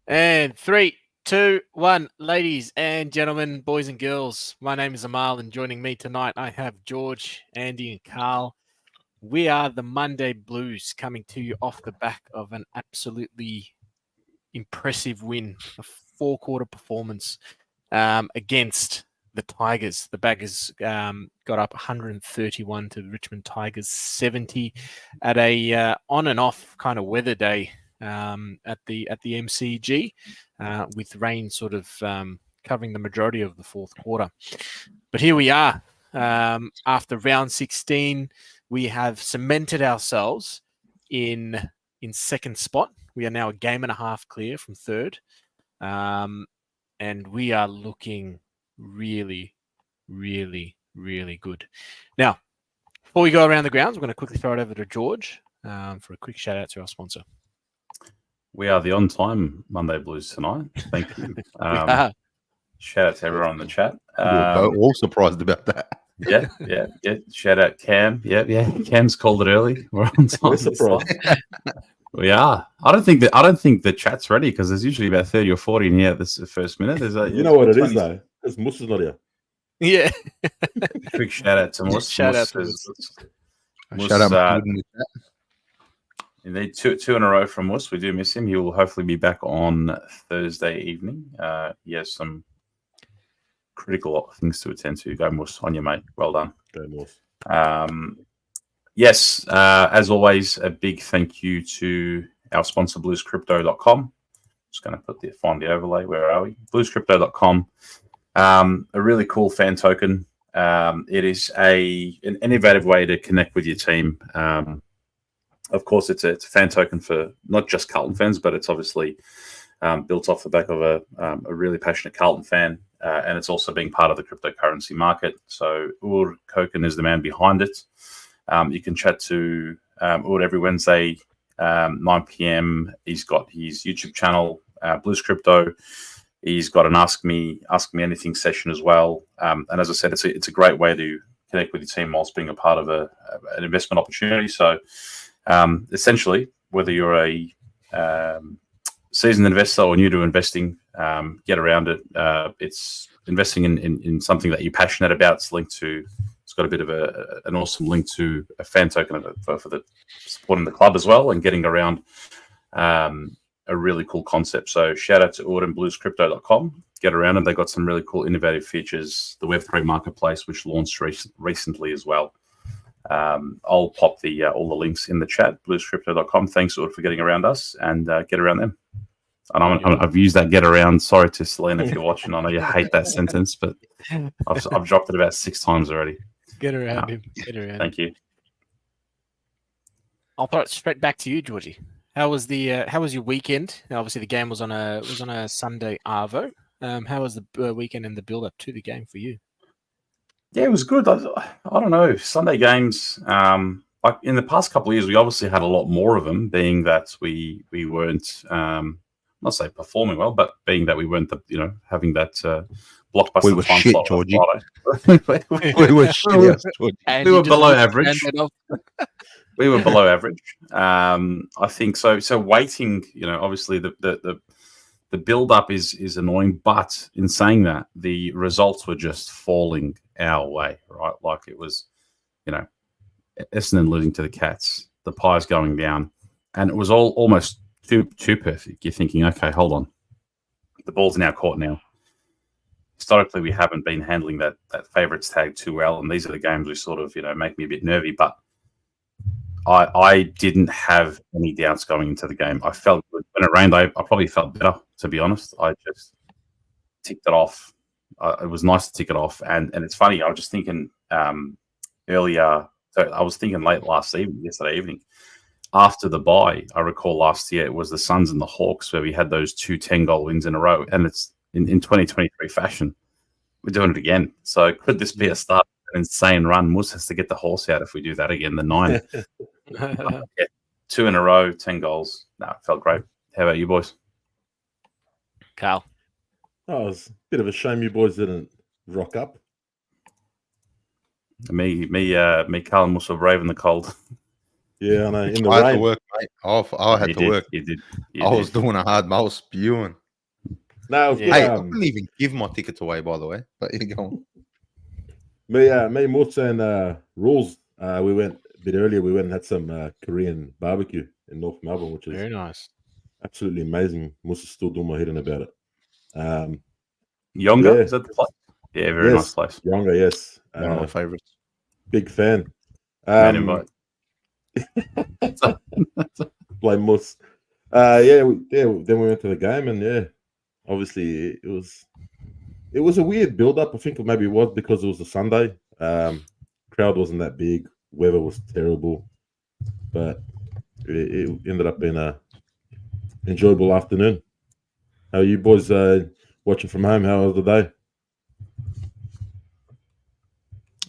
And 3, 2, 1, ladies and gentlemen, boys and girls, my name is Amal, and joining me tonight I have George, Andy, and Carl. We are the Monday Blues, coming to you off the back of an absolutely impressive win, a 4-quarter performance against the Tigers. The Baggers got up 131 to the Richmond Tigers 70 at a on and off kind of weather day at the MCG, with rain sort of covering the majority of the fourth quarter. But here we are. After round 16, we have cemented ourselves in second spot. We are now a game and a half clear from third. And we are looking really, really, really good. Now, before we go around the grounds, we're going to quickly throw it over to George for a quick shout out to our sponsor. We are the on-time Monday Blues tonight. Thank you. Shout out to everyone in the chat. We're all surprised about that. Yeah. Shout out Cam. Yeah. Cam's called it early. We're on time. We're surprised. We are. I don't think the chat's ready because there's usually about 30 or 40 in here. This is the first minute. You know what it is though? Because Mus is not here. Yeah. Quick shout out to Mus. Shout out to Mus. Shout out in the chat. Indeed, two in a row from Mus. We do miss him. He will hopefully be back on Thursday evening. He has some critical things to attend to. Go Mus, on you, mate. Well done. Go Mus. Yes, as always, a big thank you to our sponsor, bluescrypto.com. Just going to find the overlay. Where are we? Bluescrypto.com. A really cool fan token. It is an innovative way to connect with your team. Of course, it's a fan token for not just Carlton fans, but it's obviously built off the back of a really passionate Carlton fan, and it's also being part of the cryptocurrency market. So Ur Koken is the man behind it. You can chat to Ur every Wednesday, 9 p.m. He's got his YouTube channel, Blues Crypto. He's got an Ask Me Anything session as well. And as I said, it's a great way to connect with your team whilst being a part of an investment opportunity. So essentially, whether you're a seasoned investor or new to investing, get around it. It's investing in something that you're passionate about. It's got a bit of an awesome link to a fan token for the supporting the club as well and getting around a really cool concept. So shout out to bluescrypto.com. Get around them. They've got some really cool innovative features. The Web3 marketplace, which launched recently as well. I'll pop all the links in the chat, bluescrypto.com. Thanks, Ur, for getting around us and get around them. And I've used that get around. Sorry to Selena if you're watching. I know you hate that sentence, but I've dropped it about 6 times already. Get around him. Get around. Thank you. I'll throw it straight back to you, Georgie. How was your weekend? Obviously, the game was on a Sunday arvo. How was the weekend and the build-up to the game for you? Yeah, it was good. I don't know. Sunday games, like in the past couple of years, we obviously had a lot more of them, being that we weren't, not say performing well, but being that we weren't, having that blockbuster. We were shit, Georgie. We were shit. We were below average. We were below average. I think so. So waiting, obviously the build-up is annoying, but in saying that, the results were just falling our way, right? Like it was, Essendon losing to the Cats, the Pies going down, and it was all almost too perfect. You're thinking, okay, hold on, the ball's in our court now. Historically, we haven't been handling that favourites tag too well, and these are the games we sort of, make me a bit nervy, but I didn't have any doubts going into the game. I felt good. When it rained, I probably felt better, to be honest. I just ticked it off. It was nice to tick it off. And it's funny, I was just thinking earlier, so I was thinking yesterday evening, after the bye, I recall last year it was the Suns and the Hawks where we had those 2 10-goal wins in a row. And it's in 2023 fashion. We're doing it again. So could this be a start? Insane run. Mus has to get the horse out if we do that again. The 9, 2 in a row, 10 goals. No, it felt great. How about you boys? Carl. Oh, it was a bit of a shame you boys didn't rock up. Me, Carl and Mus were brave in the cold. Yeah, I know. In the I had to rain. work, mate. I had to work. You did. I was doing a hard. I was spewing. No, it was Yeah. good. Hey, I couldn't even give my tickets away, by the way. But you go on. Me, Musa, and Rules. We went a bit earlier. We went and had some Korean barbecue in North Melbourne, which is Very nice. absolutely amazing. Musa's still doing my head in about it. Yonga, Yeah. is that the place? Yeah, very nice Yes, place. Younger, yes. One of my favorites. Big fan. Man invite. Play Mus. Then we went to the game, and yeah, obviously it was a weird build up. I think maybe it was because it was a Sunday. Crowd wasn't that big. Weather was terrible, but it ended up being a enjoyable afternoon. How are you boys watching from home? How was the day?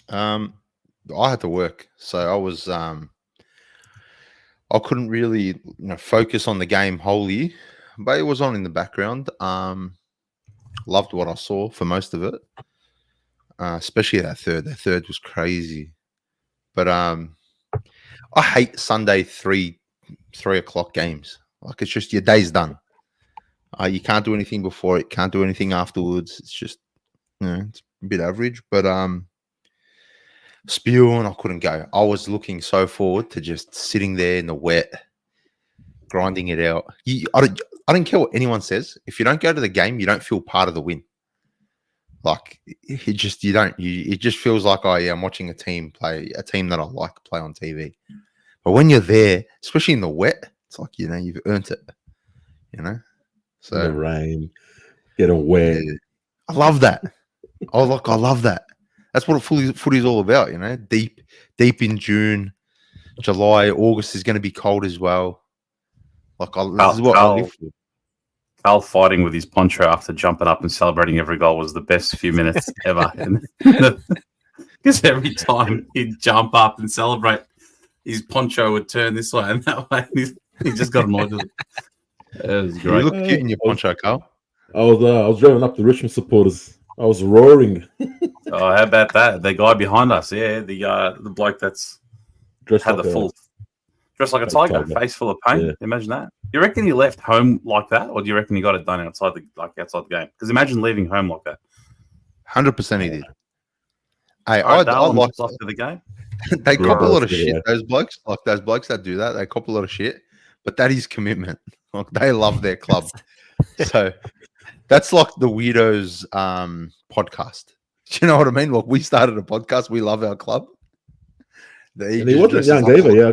I had to work, so I was I couldn't really focus on the game wholly, but it was on in the background. Loved what I saw for most of it, especially that third. That third was crazy, but I hate Sunday 3 o'clock games. Like, it's just your day's done. You can't do anything before it, can't do anything afterwards. It's just it's a bit average, but spewing, I couldn't go. I was looking so forward to just sitting there in the wet, grinding it out. I don't care what anyone says. If you don't go to the game, you don't feel part of the win. Like, it just feels like, oh yeah, I'm watching a team that I like play on TV. But when you're there, especially in the wet, it's like, you've earned it. So In the rain, getting wet. yeah, I love that. I love that. That's what footy is all about, Deep in June, July, August is going to be cold as well. Like, this is what I live for. Al fighting with his poncho after jumping up and celebrating every goal was the best few minutes ever. Because every time he'd jump up and celebrate, his poncho would turn this way and that way. He just got annoyed with it. It was great. You look cute in your poncho, Carl. I was driving up the Richmond supporters. I was roaring. Oh, how about that? The guy behind us, the bloke that's Dressed had like the full dressed like a like tiger, tiger. face full of paint. Yeah. Imagine that. You reckon he left home like that, or do you reckon he got it done outside the game? Because imagine leaving home like that. 100% he did. Hey, All right, I Darwin, like after the game. they cop a lot of Yeah. shit. Those blokes that do that, they cop a lot of shit. But that is commitment. Like, they love their club. So that's like the Weirdos podcast. Do you know what I mean? Like, we started a podcast. We love our club. And he wasn't young either. Yeah,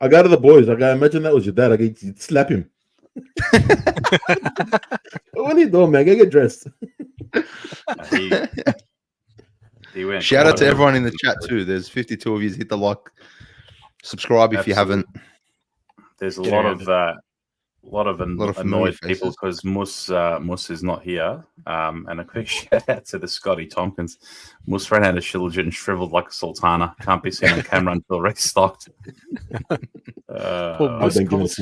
I go to the boys. I go, imagine that was your dad. I go, you'd slap him. What are you doing, man? Go get dressed. He went. Shout out to everyone in the chat too. There's 52 of you. Hit the like, subscribe if you haven't. There's a lot of annoyed people faces. because Mus is not here. And a quick shout out to the Scotty Tompkins. Mus ran out of shillage and shriveled like a sultana. Can't be seen on camera until restocked. Mus,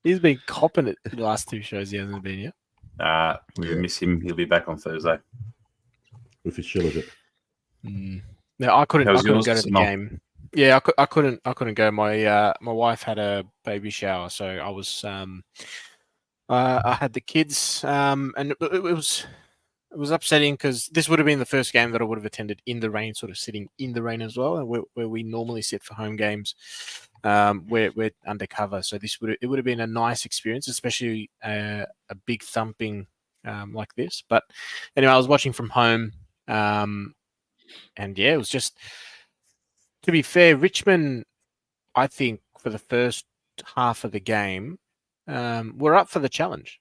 he's been copping it the last two shows. He hasn't been here. We miss him. He'll be back on Thursday With his shillage. No, I couldn't go to the No. game. Yeah, I couldn't go. My wife had a baby shower, so I was I had the kids, and it was upsetting because this would have been the first game that I would have attended in the rain, sort of sitting in the rain as well, and where we normally sit for home games. We're undercover, so it would have been a nice experience, especially a big thumping like this. But anyway, I was watching from home, and yeah, it was just. To be fair, Richmond, I think, for the first half of the game, were up for the challenge.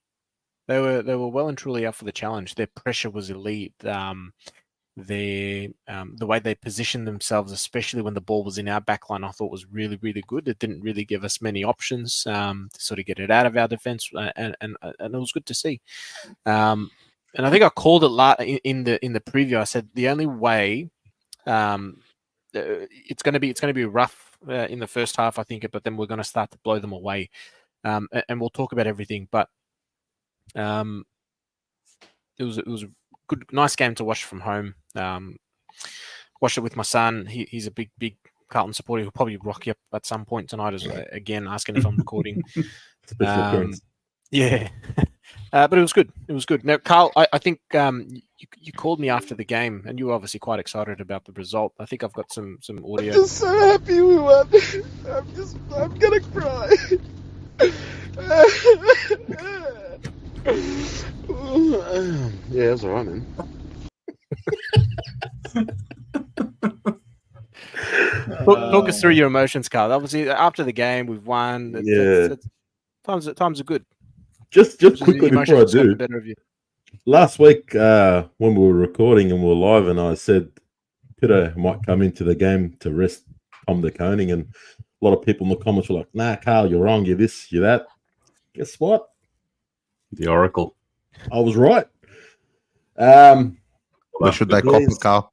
They were well and truly up for the challenge. Their pressure was elite. The way they positioned themselves, especially when the ball was in our backline, I thought was really, really good. It didn't really give us many options to sort of get it out of our defense, and it was good to see. And I think I called it in the preview. I said the only way. It's going to be rough in the first half, I think, but then we're going to start to blow them away, and we'll talk about everything. But it was a nice game to watch from home. Watched it with my son. He's a big Carlton supporter who'll probably rock you up at some point tonight as well, again, asking if I'm recording. Special appearance. Yeah. But it was good. It was good. Now, Carl, I think you called me after the game, and you were obviously quite excited about the result. I think I've got some audio. I'm just so happy we won. I'm gonna cry. Yeah, that's alright, man. Talk us through your emotions, Carl. Obviously, after the game, we've won. Times are good. Just quickly before I do, better of you. last week when we were recording and we were live, and I said Peter might come into the game to rest Tom de Koning, and a lot of people in the comments were like, "Nah, Carl, you're wrong. You're this, you're that." Guess what? The Oracle. I was right. Where should they cop it, Carl?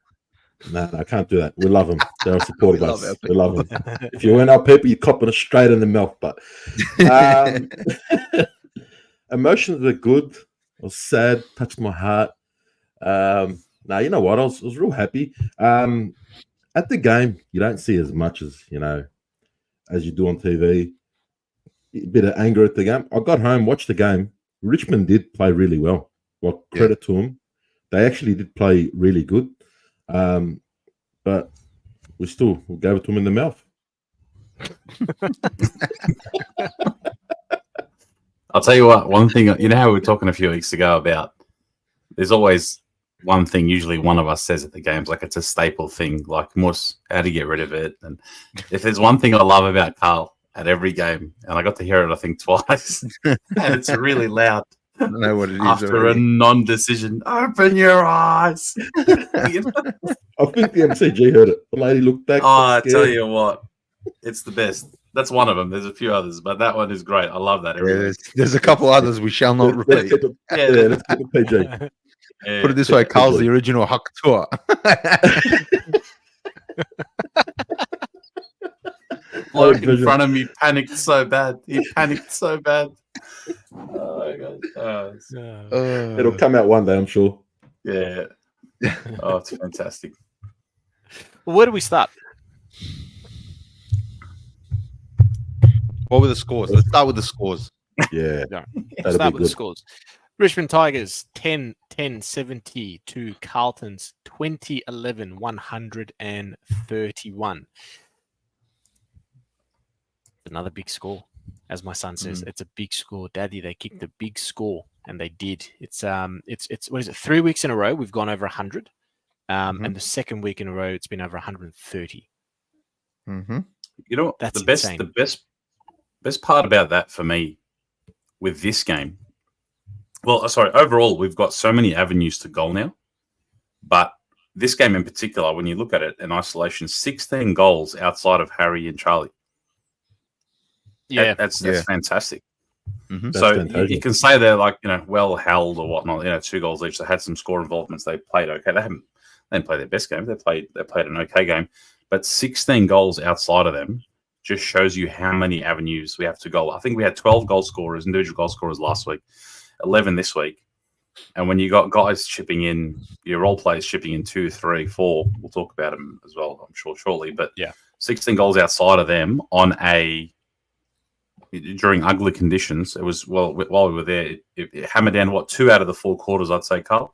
No, I can't do that. We love them. They're supporting love us. our We love them. If you weren't our people, you're copping it straight in the mouth. But emotions are good. I was sad, touched my heart. Now, you know what? I was real happy. At the game, you don't see as much as you do on TV. A bit of anger at the game. I got home, watched the game. Richmond did play really well. Well, credit to them. They actually did play really good. But we gave it to them in the mouth. I'll tell you what, one thing, you know how we were talking a few weeks ago about there's always one thing usually one of us says at the games, like it's a staple thing, like Moose, how to get rid of it. And if there's one thing I love about Carl at every game, and I got to hear it, I think, twice, and it's really loud. I don't know what it is. After a non-decision, open your eyes. I think the MCG heard it. The lady looked back. Oh, I tell you what, it's the best. That's one of them. There's a few others, but that one is great. I love that. Yeah, there's a couple others we shall not repeat. Let's keep it PG. Yeah. Put it this way, Carl's the original Huck tour. Bloke in front of me panicked so bad. He panicked so bad. Oh my God. It'll come out one day, I'm sure. Yeah. Oh, it's fantastic. Well, where do we start? What were the scores? Let's start with the scores. Yeah. Start with the scores. Richmond Tigers 10-70 to Carlton's 20-11 131. Another big score, as my son says. It's a big score, Daddy. They kicked a big score, and they did. It's what is it? 3 weeks in a row we've gone over 100, and the second week in a row it's been over 130. Mm-hmm. You know what? That's the best part about that for me with this game. Well, sorry, overall, we've got so many avenues to goal now. But this game in particular, when you look at it in isolation, 16 goals outside of Harry and Charlie. Yeah. That's fantastic. Mm-hmm. So you can say they're like, well held or whatnot, 2 goals each. They had some score involvements. They played okay. They didn't play their best game. They played an okay game. But 16 goals outside of them just shows you how many avenues we have to go. I think we had 12 goal scorers, individual goal scorers last week, 11 this week. And when you got guys chipping in, your role players chipping in 2, 3, 4, we'll talk about them as well, I'm sure, shortly. But 16 goals outside of them during ugly conditions. It was, while we were there, it hammered down, 2 out of the 4 quarters, I'd say, Carl?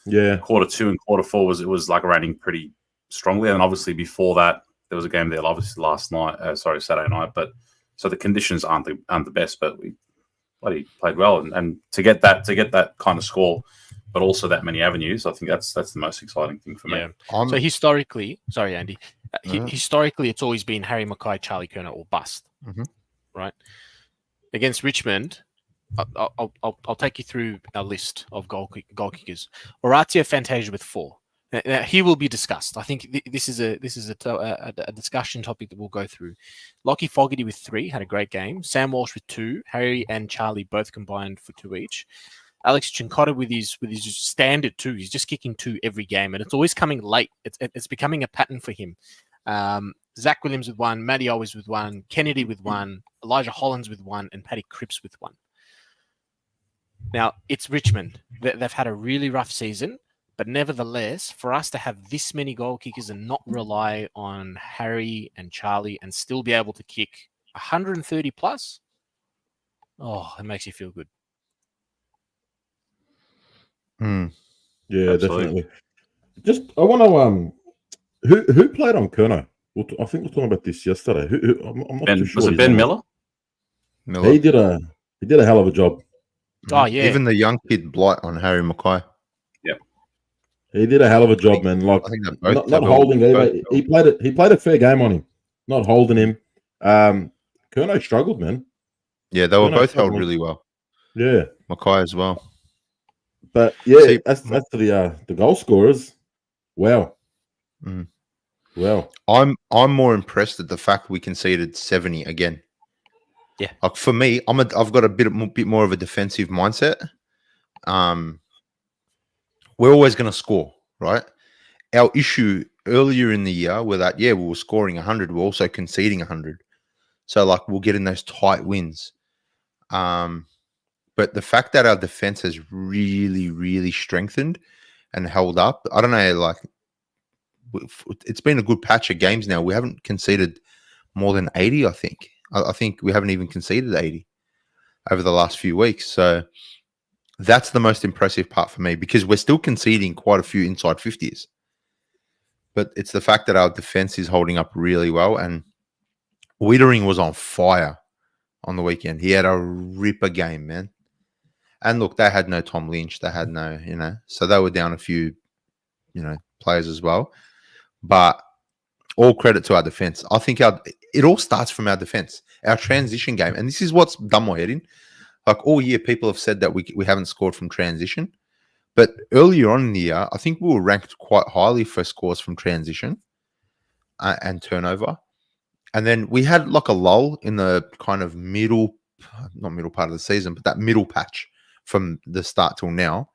Yeah. Quarter 2 and quarter 4 it was like raining pretty strongly. And obviously before that, there was a game there, obviously Saturday night. But so the conditions aren't the best, but we bloody played well. And to get that kind of score, but also that many avenues, I think that's the most exciting thing for me. So historically, sorry, Andy, historically it's always been Harry Mackay, Charlie Kerner, or bust, right? Against Richmond, I'll take you through our list of goal kickers. Oratio Fantasia with 4. Now, he will be discussed. I think this is a discussion topic that we'll go through. Lockie Fogarty with 3 had a great game. Sam Walsh with 2. Harry and Charlie both combined for 2 each. Alex Chincotta with his standard 2. He's just kicking 2 every game, and it's always coming late. It's becoming a pattern for him. Zach Williams with 1, Matty Owens with 1, Kennedy with 1, Elijah Hollins with 1, and Patrick Cripps with 1. 1. Now, it's Richmond. They've had a really rough season, But nevertheless, for us to have this many goal kickers and not rely on Harry and Charlie and still be able to kick 130 plus, oh, it makes you feel good. Yeah, Absolutely. definitely. Just I want to who played on Kerno? I think we were talking about this yesterday. I'm not too sure. Was it his Ben name. Miller? Miller. He did a hell of a job. Oh, yeah. Even the young kid blight on Harry Mackay. He did a hell of a job, man. Like I think they're both not holding either. He played a fair game on him, not holding him. Kerno struggled, man. Yeah, they were Kerno both held struggled. really well. Yeah, Mackay as well. but yeah, See- as to the goal scorers, wow, Mm. wow. I'm more impressed at the fact we conceded 70 again. Yeah. Like for me, I've got a bit more of a defensive mindset. We're always going to score, right? Our issue earlier in the year were that, we were scoring 100. We're also conceding 100. So, like, we'll get in those tight wins. But the fact that our defense has really, really strengthened and held up, I don't know, like, it's been a good patch of games now. We haven't conceded more than 80, I think. I think we haven't even conceded 80 over the last few weeks. So, that's the most impressive part for me because we're still conceding quite a few inside 50s. But it's the fact that our defense is holding up really well. And Wiedering was on fire on the weekend. He had a ripper game, man. And look, they had no Tom Lynch. They had no, so they were down a few, players as well. But all credit to our defense. I think it all starts from our defense, our transition game. And this is what's done my head in. Like all year, people have said that we haven't scored from transition. But earlier on in the year, I think we were ranked quite highly for scores from transition and turnover. And then we had like a lull in the kind of not middle part of the season, but that middle patch from the start till now.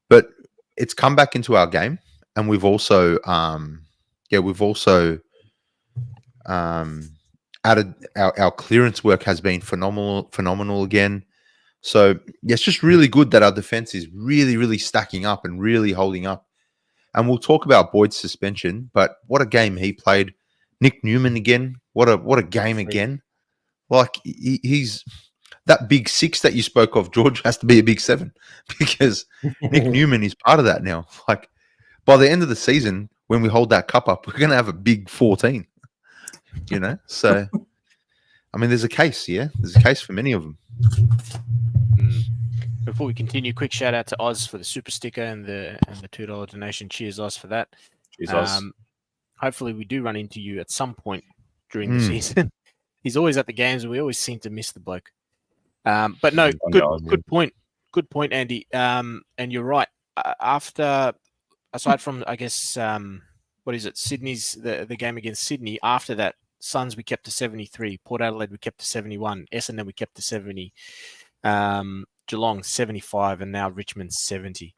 But it's come back into our game. And we've also, added our clearance work has been phenomenal again. So it's just really good that our defense is really, really stacking up and really holding up. And we'll talk about Boyd's suspension, but what a game he played. Nick Newman again. What a game again. Like he's that big 6 that you spoke of, George, has to be a big 7 because Nick Newman is part of that now. Like by the end of the season, when we hold that cup up, we're going to have a big 14. So I mean, there's a case, there's a case for many of them. Before we continue, quick shout out to Oz for the super sticker and the $2 donation. Cheers, Oz, for that. Cheers, Oz. Hopefully, we do run into you at some point during the season. He's always at the games, and we always seem to miss the bloke. But no, good point. Good point, Andy. And you're right. Aside from, I guess, what is it? Sydney's the game against Sydney. After that, Suns we kept to 73. Port Adelaide we kept to 71. Essendon we kept to 70. Geelong 75, and now Richmond 70.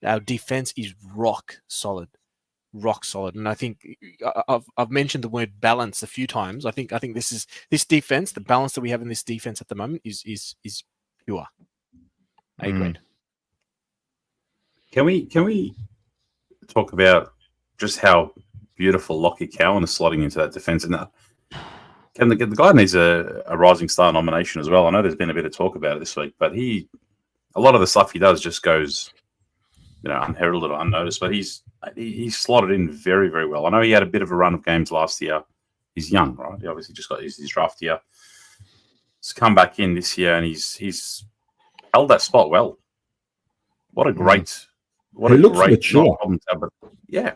Our defense is rock solid, and I think I've mentioned the word balance a few times. I think this defense, the balance that we have in this defense at the moment is pure. A grade. Can we talk about just how beautiful Lockie Cowan is slotting into that defense? And the guy needs a Rising Star nomination as well. I know there's been a bit of talk about it this week, but a lot of the stuff he does just goes, unheralded or unnoticed. But he's slotted in very, very well. I know he had a bit of a run of games last year. He's young, right? He obviously just got his draft year. He's come back in this year and he's held that spot well. What a great, mature. Yeah,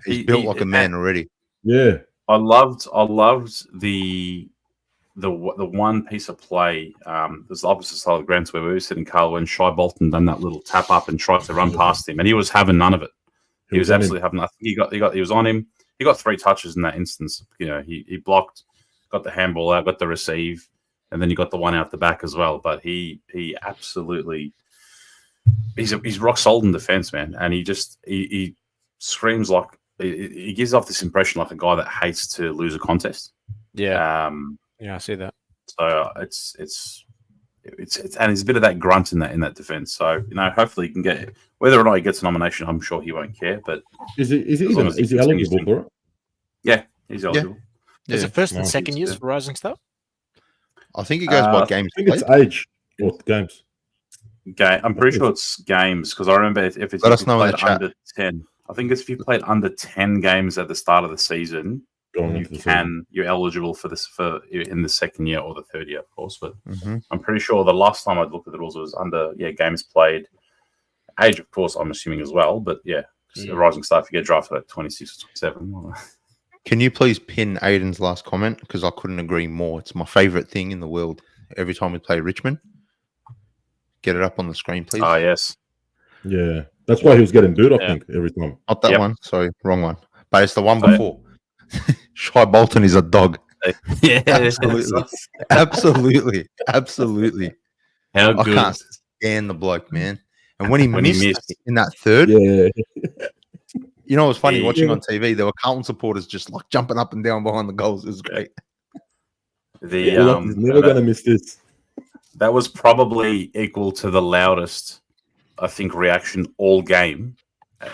he's built like a man already. Yeah. I loved the one piece of play. There's the opposite side of the ground where we were sitting, Carl, when Shai Bolton done that little tap up and tried to run past him, and he was having none of it. He was absolutely having nothing. He was on him. He got 3 touches in that instance. He blocked, got the handball out, got the receive, and then he got the one out the back as well. But he absolutely, he's rock solid in defense, man, and he screams like. He gives off this impression like a guy that hates to lose a contest. Yeah. I see that. So it's and there's a bit of that grunt in that defense. So hopefully he can get whether or not he gets a nomination. I'm sure he won't care. But is he eligible for it? Yeah, he's eligible. Is it first and Nice. second years for Rising Star? I think it goes by games I think it's played. age or games. I'm pretty sure it's games because I remember if it's Let us know in the chat. under 10. I think it's if you played under 10 games at the start of the season, you're eligible for this for in the second year or the third year, of course. But I'm pretty sure the last time I looked at the rules was under games played, age, of course. I'm assuming as well, but Rising Star, if you get drafted at 26 or 27. Can you please pin Aiden's last comment? Because I couldn't agree more. It's my favorite thing in the world. Every time we play Richmond, get it up on the screen, please. Oh, yes. Yeah. That's why he was getting booed, I think, every time. Not that one. Sorry, wrong one. But it's the one before. Shy Bolton is a dog. Yeah. Absolutely. How I good. can't stand the bloke, man. And when he missed in that third, Yeah. you know, it was funny watching on TV. There were Carlton supporters just like jumping up and down behind the goals. It was great. He's never going to miss this. That was probably equal to the loudest, I think, reaction all game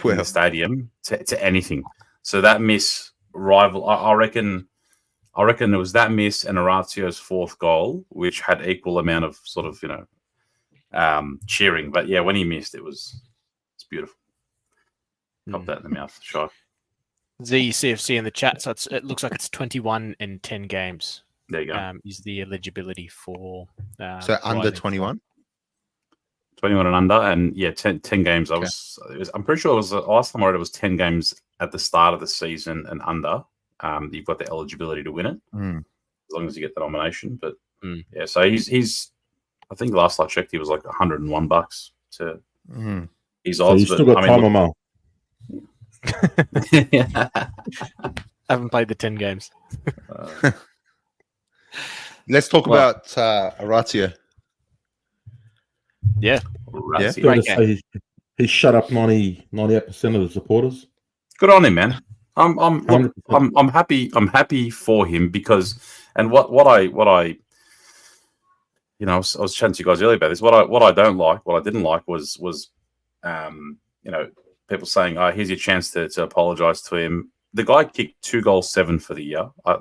in the stadium to anything. So that miss rival, I reckon it was that miss and Oratio's fourth goal, which had equal amount of sort of cheering. But yeah, when he missed, it's beautiful. Pop that in the mouth, sure. ZCFC in the chat, so it looks like it's 21 in 10 games. There you go. Is the eligibility for so under 21? 21 and under, and 10 games. I'm pretty sure it was last time I read it was 10 games at the start of the season and under. You've got the eligibility to win it as long as you get the nomination. But so he's I think last I checked he was like $101 to his odds. So you still got time, Amal. Haven't played the 10 games. Let's talk about Oratio. Yeah. Great game. He shut up 98% of the supporters. Good on him, man. I'm happy. I'm happy for him because, and what I I was chatting to you guys earlier about this. What I didn't like was people saying, "Oh, here's your chance to apologize to him." The guy kicked 2 goals, 7 for the year. I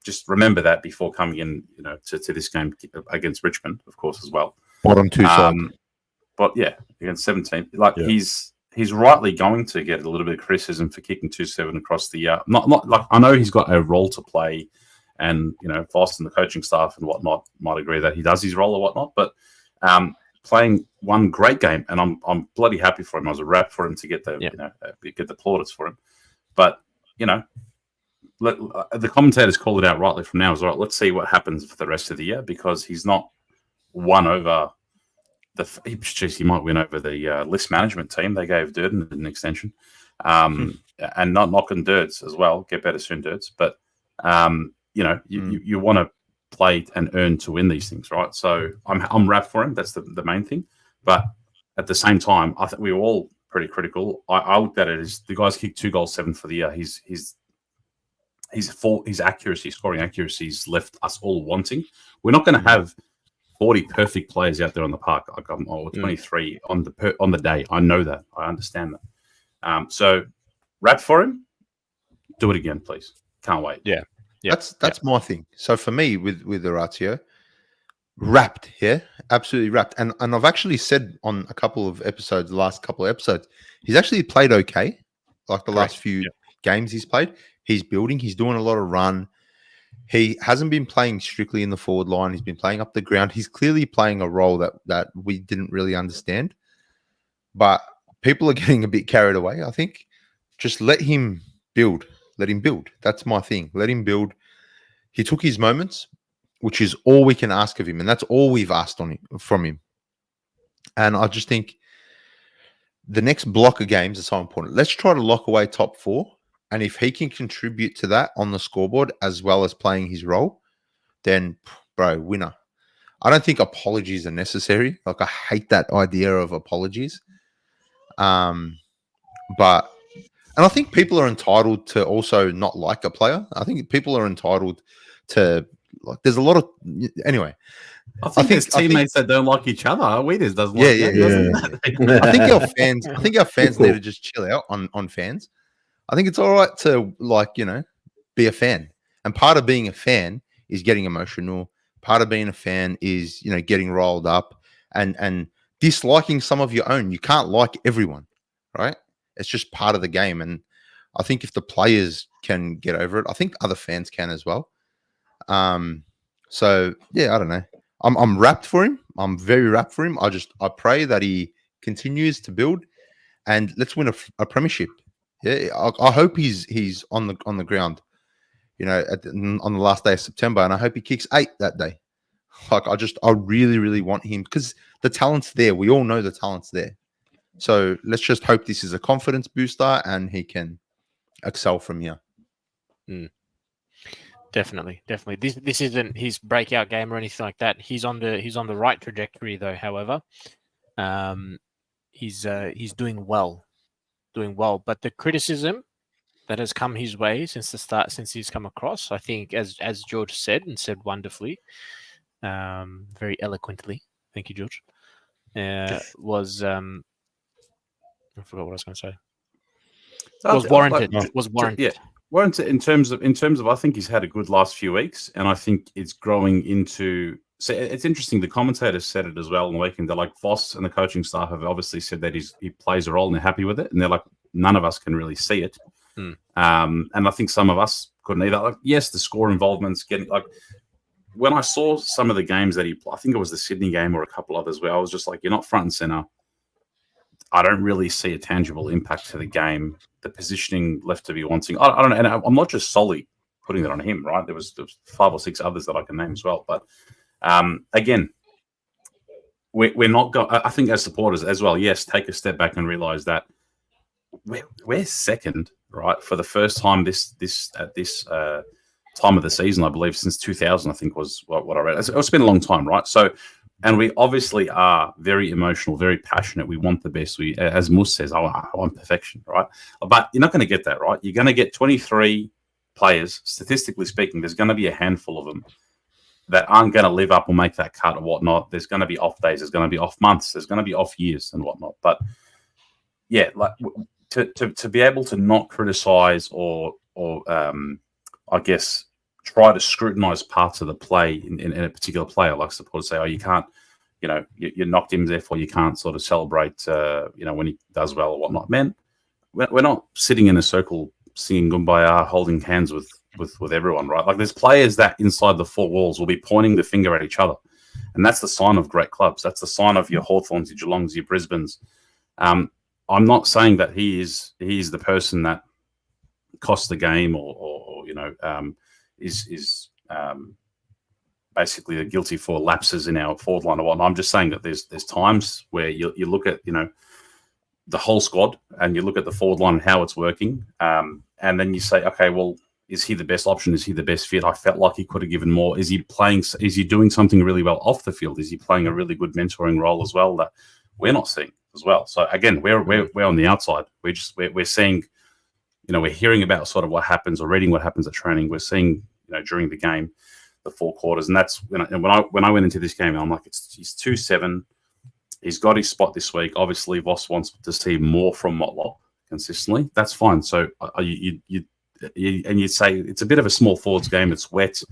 just remember that before coming in, to this game against Richmond, of course, as well. Bottom two side. But yeah, against 17, he's rightly going to get a little bit of criticism for kicking 2-7 across the year. Not like I know he's got a role to play, and Voss and the coaching staff and whatnot might agree that he does his role or whatnot. But playing one great game, and I'm bloody happy for him. I was a rap for him to get the get the plaudits for him. But the commentators called it out rightly from now. Is all right. Let's see what happens for the rest of the year because he's not won over he might win over the list management team. They gave Durden an extension, and not knocking Dirts as well. Get better soon, Dirts. But you want to play and earn to win these things, right? So I'm wrapped for him. That's the main thing. But at the same time, I think we were all pretty critical. I looked at it as the guy's kicked 2 goals, 7 for the year. His accuracy, scoring accuracies left us all wanting. We're not going to have 40 perfect players out there on the park. Or 23 on the day. I know that. I understand that. So wrap for him. Do it again, please. Can't wait. Yeah. That's my thing. So for me, with Oratio, wrapped, absolutely wrapped. And I've actually said on a couple of episodes, the last couple of episodes, he's actually played okay. Like the last few games he's played, he's building. He's doing a lot of run. He hasn't been playing strictly in the forward line. He's been playing up the ground. He's clearly playing a role that we didn't really understand. But people are getting a bit carried away, I think. Just let him build. Let him build. That's my thing. Let him build. He took his moments, which is all we can ask of him. And that's all we've asked from him. And I just think the next block of games is so important. Let's try to lock away top 4. And if he can contribute to that on the scoreboard as well as playing his role, then, bro, winner. I don't think apologies are necessary. Like, I hate that idea of apologies. But I think people are entitled to also not like a player. I think people are entitled to, like, there's a lot of, anyway, I think there's teammates that don't like each other. Weeders doesn't like Yeah. I think our fans need to just chill out on fans. I think it's all right to be a fan. And part of being a fan is getting emotional. Part of being a fan is, getting rolled up and disliking some of your own. You can't like everyone, right? It's just part of the game. And I think if the players can get over it, I think other fans can as well. So yeah, I don't know. I'm wrapped for him. I'm very wrapped for him. I pray that he continues to build and let's win a premiership. Yeah, I hope he's on the ground, on the last day of September, and I hope he kicks 8 that day. I really, really want him because the talent's there. We all know the talent's there. So let's just hope this is a confidence booster and he can excel from here. Definitely. This isn't his breakout game or anything like that. He's on the right trajectory though. However, he's doing well. But the criticism that has come his way since the start, since he's come across, I think, as George said wonderfully, very eloquently. Thank you, George. Was I forgot what I was going to say. Was warranted. Was warranted. Yeah. Warranted in terms of I think he's had a good last few weeks, and I think it's growing into. So it's interesting. The commentators said it as well in the weekend. They're like Voss and the coaching staff have obviously said that he plays a role and they're happy with it, and they're like none of us can really see it. And I think some of us couldn't either. Like, yes, the score involvement's getting like. When I saw some of the games that I think it was the Sydney game or a couple others where I was just like, you're not front and center. I don't really see a tangible impact to the game. The positioning left to be wanting. I don't know. And I'm not just solely putting that on him, right? There was 5 or 6 others that I can name as well. But again, we're not going. I think as supporters as well, yes, take a step back and realize that we're second, right, for the first time this time of the season, I believe, since 2000, I think was what I read. It's been a long time, right? So, and we obviously are very emotional, very passionate. We want the best. We, as Mus says, I want perfection, right? But you're not going to get that, right? You're going to get 23 players. Statistically speaking, there's going to be a handful of them that aren't going to live up or make that cut or whatnot. There's going to be off days. There's going to be off months. There's going to be off years and whatnot. But yeah, like to be able to not criticize or I guess try to scrutinize parts of the play in a particular player, like supporters say, oh, you can't, you knocked him, therefore you can't sort of celebrate, when he does well or whatnot. Man, we're not sitting in a circle singing Kumbaya, holding hands with everyone, right? Like there's players that inside the 4 walls will be pointing the finger at each other. And that's the sign of great clubs. That's the sign of your Hawthorns, your Geelongs, your Brisbanes. I'm not saying that he is the person that cost the game or is basically guilty for lapses in our forward line or whatnot. I'm just saying that there's times where you look at the whole squad and you look at the forward line and how it's working, and then you say, okay, well, is he the best option? Is he the best fit? I felt like he could have given more. Is he playing? Is he doing something really well off the field? Is he playing a really good mentoring role as well that we're not seeing as well? So again, we're on the outside. We're seeing. We're hearing about sort of what happens or reading what happens at training. We're seeing, during the game, the 4 quarters. And that's when I went into this game, I'm like, he's 2-7. He's got his spot this week. Obviously, Voss wants to see more from Motlop consistently. That's fine. So you'd say it's a bit of a small forwards game. It's wet.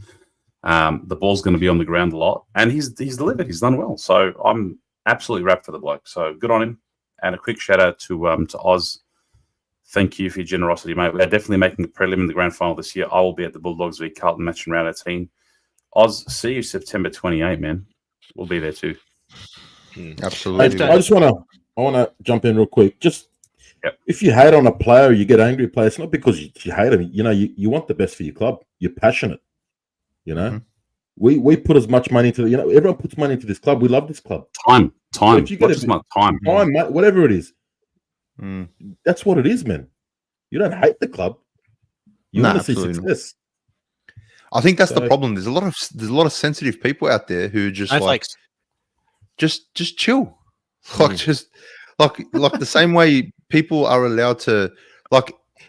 The ball's going to be on the ground a lot. And he's delivered. He's done well. So I'm absolutely wrapped for the bloke. So good on him. And a quick shout out to Oz. Thank you for your generosity, mate. We're definitely making the prelim in the grand final this year. I will be at the Bulldogs v Carlton match in round 18. Oz, see you September 28, man. We'll be there too. Absolutely. I want to jump in real quick. Just if you hate on a player, you get angry at a player, it's not because you hate him. You want the best for your club. You're passionate. Mm-hmm. We put as much money into everyone puts money into this club. We love this club. Time. So if you get time, mate, whatever it is. That's what it is, man. You don't hate the club. You want to see success. I think that's the problem. There's a lot of sensitive people out there who just just chill. Like just like the same way people are allowed to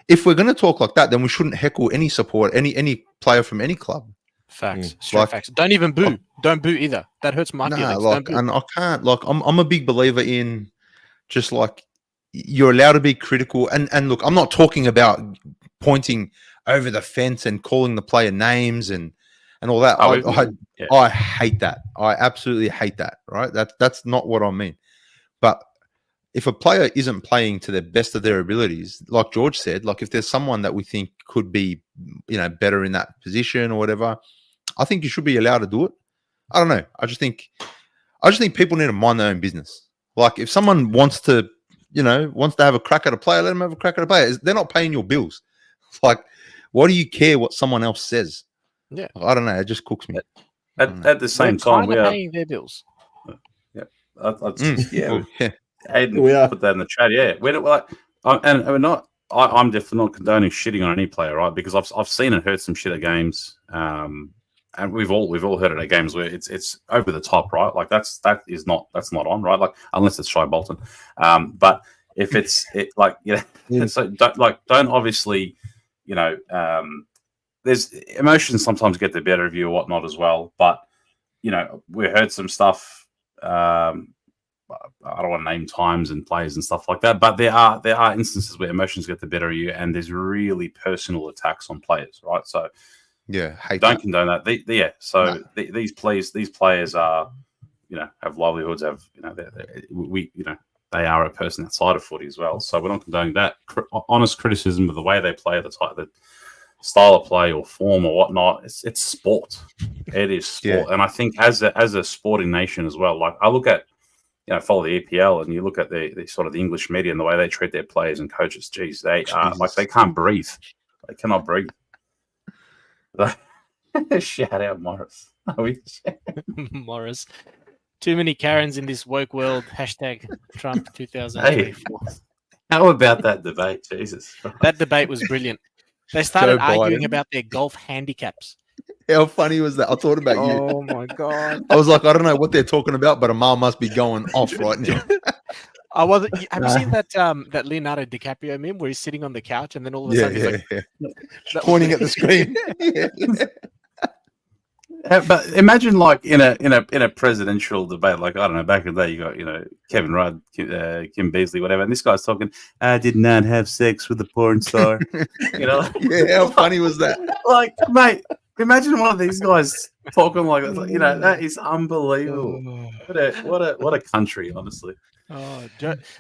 if we're going to talk like that, then we shouldn't heckle any support, any player from any club. Facts. Straight Like- facts. Don't even boo. Don't boo either. That hurts my feelings. Don't boo. and I can't. Like, I'm a big believer in just like you're allowed to be critical. And look, I'm not talking about pointing over the fence and calling the player names and all that. I hate that. I absolutely hate that. Right? That's not what I mean. But if a player isn't playing to the best of their abilities, like George said, like if there's someone that we think could be, better in that position or whatever, I think you should be allowed to do it. I don't know. I just think people need to mind their own business. Like if someone wants to have a crack at a player, let them have a crack at a player. They're not paying your bills. Like, why do you care what someone else says? Yeah. I don't know. It just cooks me. At the same time, we are paying their bills. yeah. We Aiden are. put that in the chat. Yeah, we're like, and we're not. I'm definitely not condoning shitting on any player, right? Because I've seen and heard some shit at games, and we've all heard it at games where it's over the top, right? Like that's not on, right? Like unless it's Shy Bolton, but if so don't obviously, there's emotions sometimes get the better of you or whatnot as well, but we heard some stuff. I don't want to name times and players and stuff like that, but there are instances where emotions get the better of you, and there's really personal attacks on players, right? So Yeah, don't condone that. These players are, have livelihoods, they are a person outside of footy as well. So we're not condoning that. Honest criticism of the way they play, the style of play or form or whatnot. It's sport. It is sport, and I think as a sporting nation as well. Like I look at. Follow the EPL, and you look at the sort of the English media and the way they treat their players and coaches. Geez, they are like they can't breathe. They cannot breathe. Shout out Morris. Morris. Too many Karens in this woke world. Hashtag Trump 2024. How about that debate? Jesus. That debate was brilliant. They started Joe arguing Biden. about their golf handicaps. How funny was that? I thought about you. Oh my god! I was like, I don't know what they're talking about, but Amal must be going off right now. Have you seen that Leonardo DiCaprio meme where he's sitting on the couch and then all of a sudden he's like Pointing at the screen. But imagine like in a presidential debate, like I don't know, back in the day, you got Kevin Rudd, Kim Beazley, whatever, and this guy's talking. I did not have sex with a porn star. Yeah, how funny was that? Like, mate, imagine one of these guys talking like that. That is unbelievable. What a country, honestly. Oh,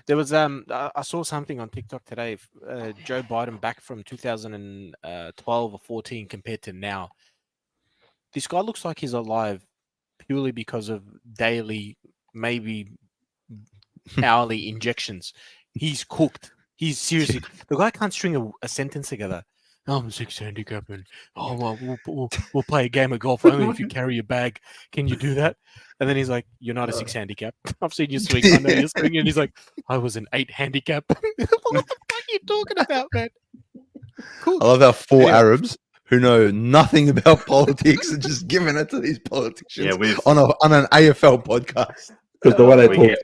there was I saw something on TikTok today. Joe Biden back from 2012 or 14 compared to now. This guy looks like he's alive purely because of daily, maybe hourly injections. He's cooked. He's seriously the guy can't string a sentence together. Oh, I'm 6 handicap and we'll play a game of golf only if you carry your bag. Can you do that? And then he's like, "You're not a 6 handicap. I've seen you swing. I know you're swinging." And he's like, "I was an 8 handicap." What the fuck are you talking about, man? Cool. I love how four Arabs who know nothing about politics are just giving it to these politicians on an AFL podcast. Because the way they talk.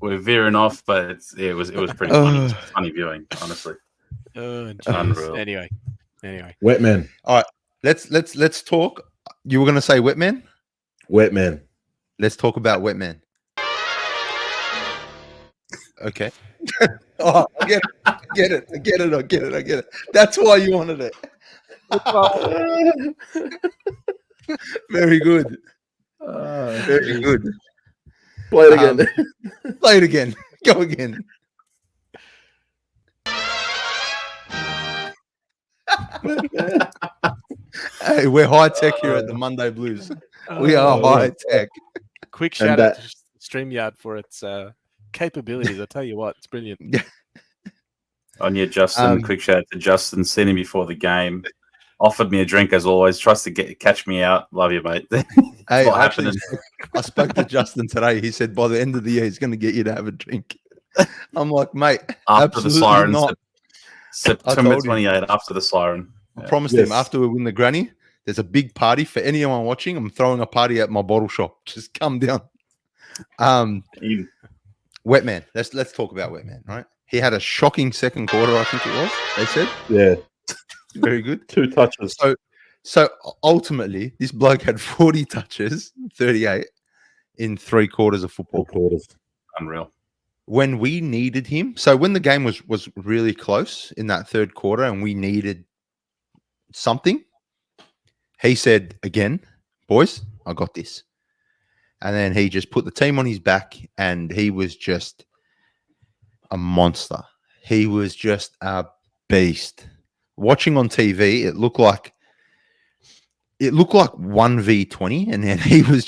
We're veering off, but it was pretty funny. Funny viewing, honestly. Unreal. Anyway. Wetman. All right, let's talk. You were going to say Wetman? Wetman. Let's talk about Wetman. Okay. Oh, I get it. That's why you wanted it. Very good. Very good. Play it again. Play it again. Go again. Hey, we're high tech here at the Monday Blues. We are high tech. Quick shout out to StreamYard for its capabilities. I tell you what, it's brilliant. On your Justin, quick shout out to Justin. Seen him before the game. Offered me a drink as always. Tries to catch me out. Love you, mate. Hey, actually, I spoke to Justin today. He said by the end of the year he's going to get you to have a drink. I'm like, mate, after the siren, not. September 28, after the siren. I promised him after we win the granny, there's a big party for anyone watching. I'm throwing a party at my bottle shop. Just come down. Wetman. Let's talk about Wetman, right? He had a shocking second quarter, I think it was. They said, yeah, very good. 2 touches. So ultimately, this bloke had 40 touches, 38 in 3 quarters of football. 4 quarters. Unreal. When we needed him, so when the game was really close in that 3rd quarter and we needed something, he said, again, boys, I got this. And then he just put the team on his back and he was just a monster. He was just a beast. Watching on TV, it looked like 1v20, and then he was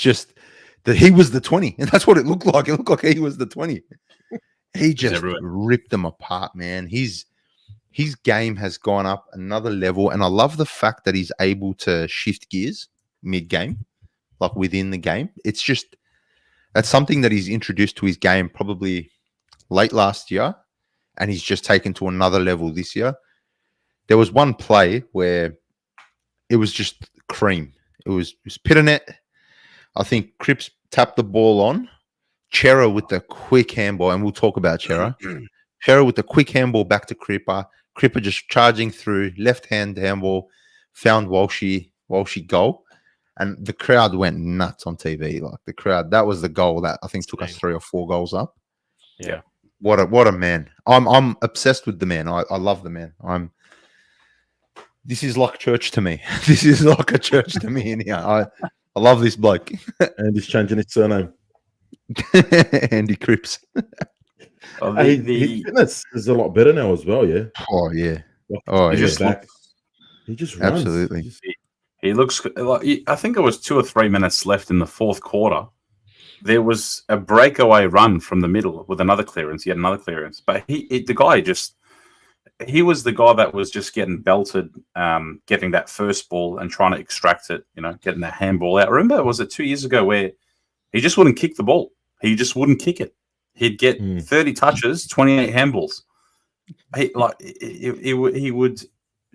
the 20, and that's what it looked like. It looked like he was the 20. He just ripped them apart, man. His game has gone up another level, and I love the fact that he's able to shift gears mid-game, like within the game. It's just that's something that he's introduced to his game probably late last year, and he's just taken to another level this year. There was one play where it was just cream. It was Pitternet. I think Cripps tapped the ball on. Chera with the quick handball, and we'll talk about Chera. Chera with the quick handball back to Cripper. Cripper just charging through, left-hand handball, found Walshy goal. And the crowd went nuts on TV. Like the crowd, that was the goal that I think took us 3 or 4 goals up. Yeah. What a man. I'm obsessed with the man. I love the man. This is like church to me. This is like a church to me in here. I love this bloke. And he's changing his surname. Andy Cripps. His fitness is a lot better now as well, yeah. Oh, yeah. He just runs. Absolutely. He looks like, I think it was 2 or 3 minutes left in the 4th quarter. There was a breakaway run from the middle with another clearance. He had another clearance. But he was the guy that was just getting belted, getting that first ball and trying to extract it, getting that handball out. Remember, was it 2 years ago where he just wouldn't kick the ball? He just wouldn't kick it. He'd get 30 touches, 28 handballs. He would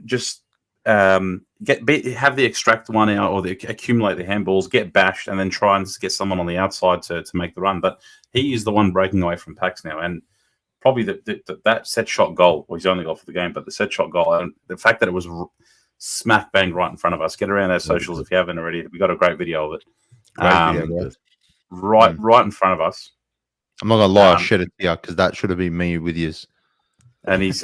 just have the extract one out or accumulate the handballs, get bashed, and then try and get someone on the outside to make the run. But he is the one breaking away from packs now, and probably that set shot goal, well, his only goal for the game, but the set shot goal, and the fact that it was smack bang right in front of us. Get around our socials if you haven't already. We got a great video of it. Right in front of us. I'm not gonna lie, I shed it here because that should have been me with yous. And he's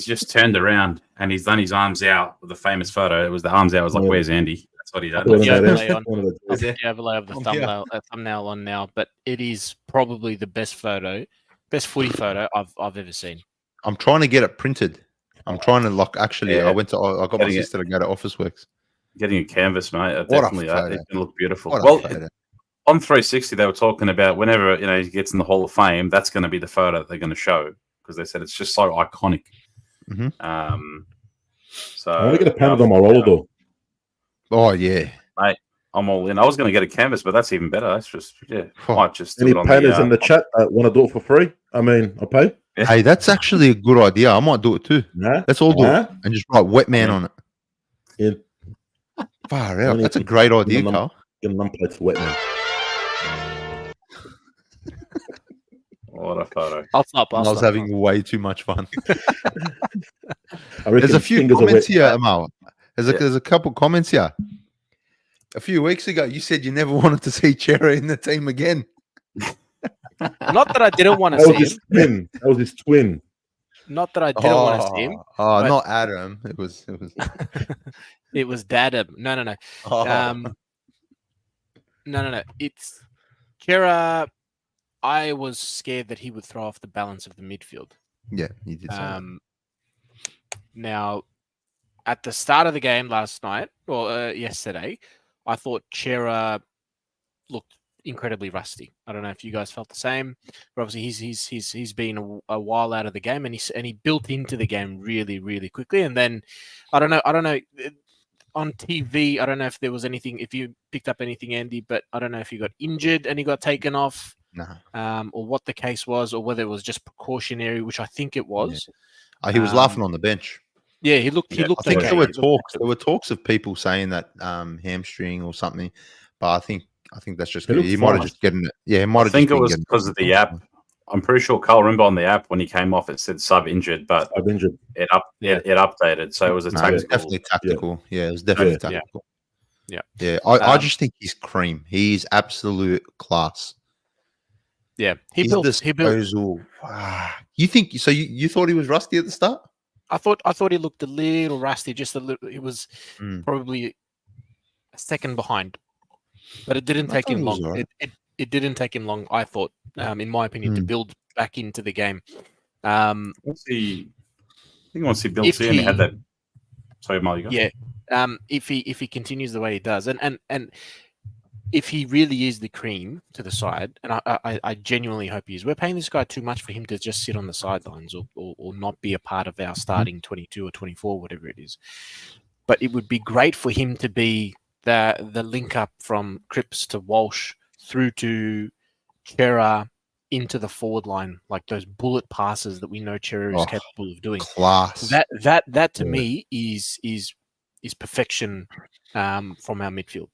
just turned around and he's done his arms out with the famous photo. It was the arms out. I was like, "Where's Andy?" That's what he done. The overlay of the thumbnail on now, but it is probably the best footy photo I've ever seen. I'm trying to get it printed. I'm trying to I got my sister to go to Officeworks. Getting a canvas, mate. It's gonna look beautiful. On 360, they were talking about whenever he gets in the Hall of Fame, that's going to be the photo that they're going to show because they said it's just so iconic. Mm-hmm. So I want to get a pound on my roller though. Oh yeah, mate, I'm all in. I was going to get a canvas, but that's even better. That's just might just any painters in the chat that want to do it for free? I mean, I'll pay. Yeah. Hey, that's actually a good idea. I might do it too. Let's all do it and just write WETMAN on it. Yeah. Far out. That's a great idea, Carl. Get a number plate for WETMAN. What a photo. I was having way too much fun. There's a few comments here, Amal. There's a couple comments here. A few weeks ago, you said you never wanted to see Chera in the team again. Not that I didn't want to see him. That was his twin. Not that I didn't want to see him. Oh, not Adam. It was. It was Dadam. No. No. It's Chera. I was scared that he would throw off the balance of the midfield. Yeah, he did. Now, at the start of the game last night or yesterday, I thought Chera looked incredibly rusty. I don't know if you guys felt the same. But obviously, he's been a while out of the game, and he built into the game really, really quickly. And then I don't know. On TV, I don't know if there was anything. If you picked up anything, Andy, but I don't know if he got injured and he got taken off. No. Or what the case was, or whether it was just precautionary, which I think it was. Yeah. He was laughing on the bench. Yeah, he looked. I think there were talks. There were talks of people saying that hamstring or something, but I think that's just he might have just getting it. Yeah, he might have. I think it was because of the app. I'm pretty sure Carl, remember on the app when he came off, it said sub injured, but I've injured. it updated, so it was a No, it was tactical. definitely tactical. Yeah, it was definitely Yeah. tactical. Yeah. Yeah. I just think he's cream. He's absolute class. Yeah, His disposal. You think so? You thought he was rusty at the start? I thought he looked a little rusty, just a little. It was probably a second behind, but it didn't take him long. Right. It didn't take him long. I thought, in my opinion, to build back into the game. Once he built in, he had that. Sorry, Molly. Yeah. If he continues the way he does, and if he really is the cream to the side, and I genuinely hope he is. We're paying this guy too much for him to just sit on the sidelines or not be a part of our starting 22 or 24, whatever it is. But it would be great for him to be the link up from Cripps to Walsh through to Chera into the forward line, like those bullet passes that we know Chera is capable of doing. Class. That to me is perfection from our midfield.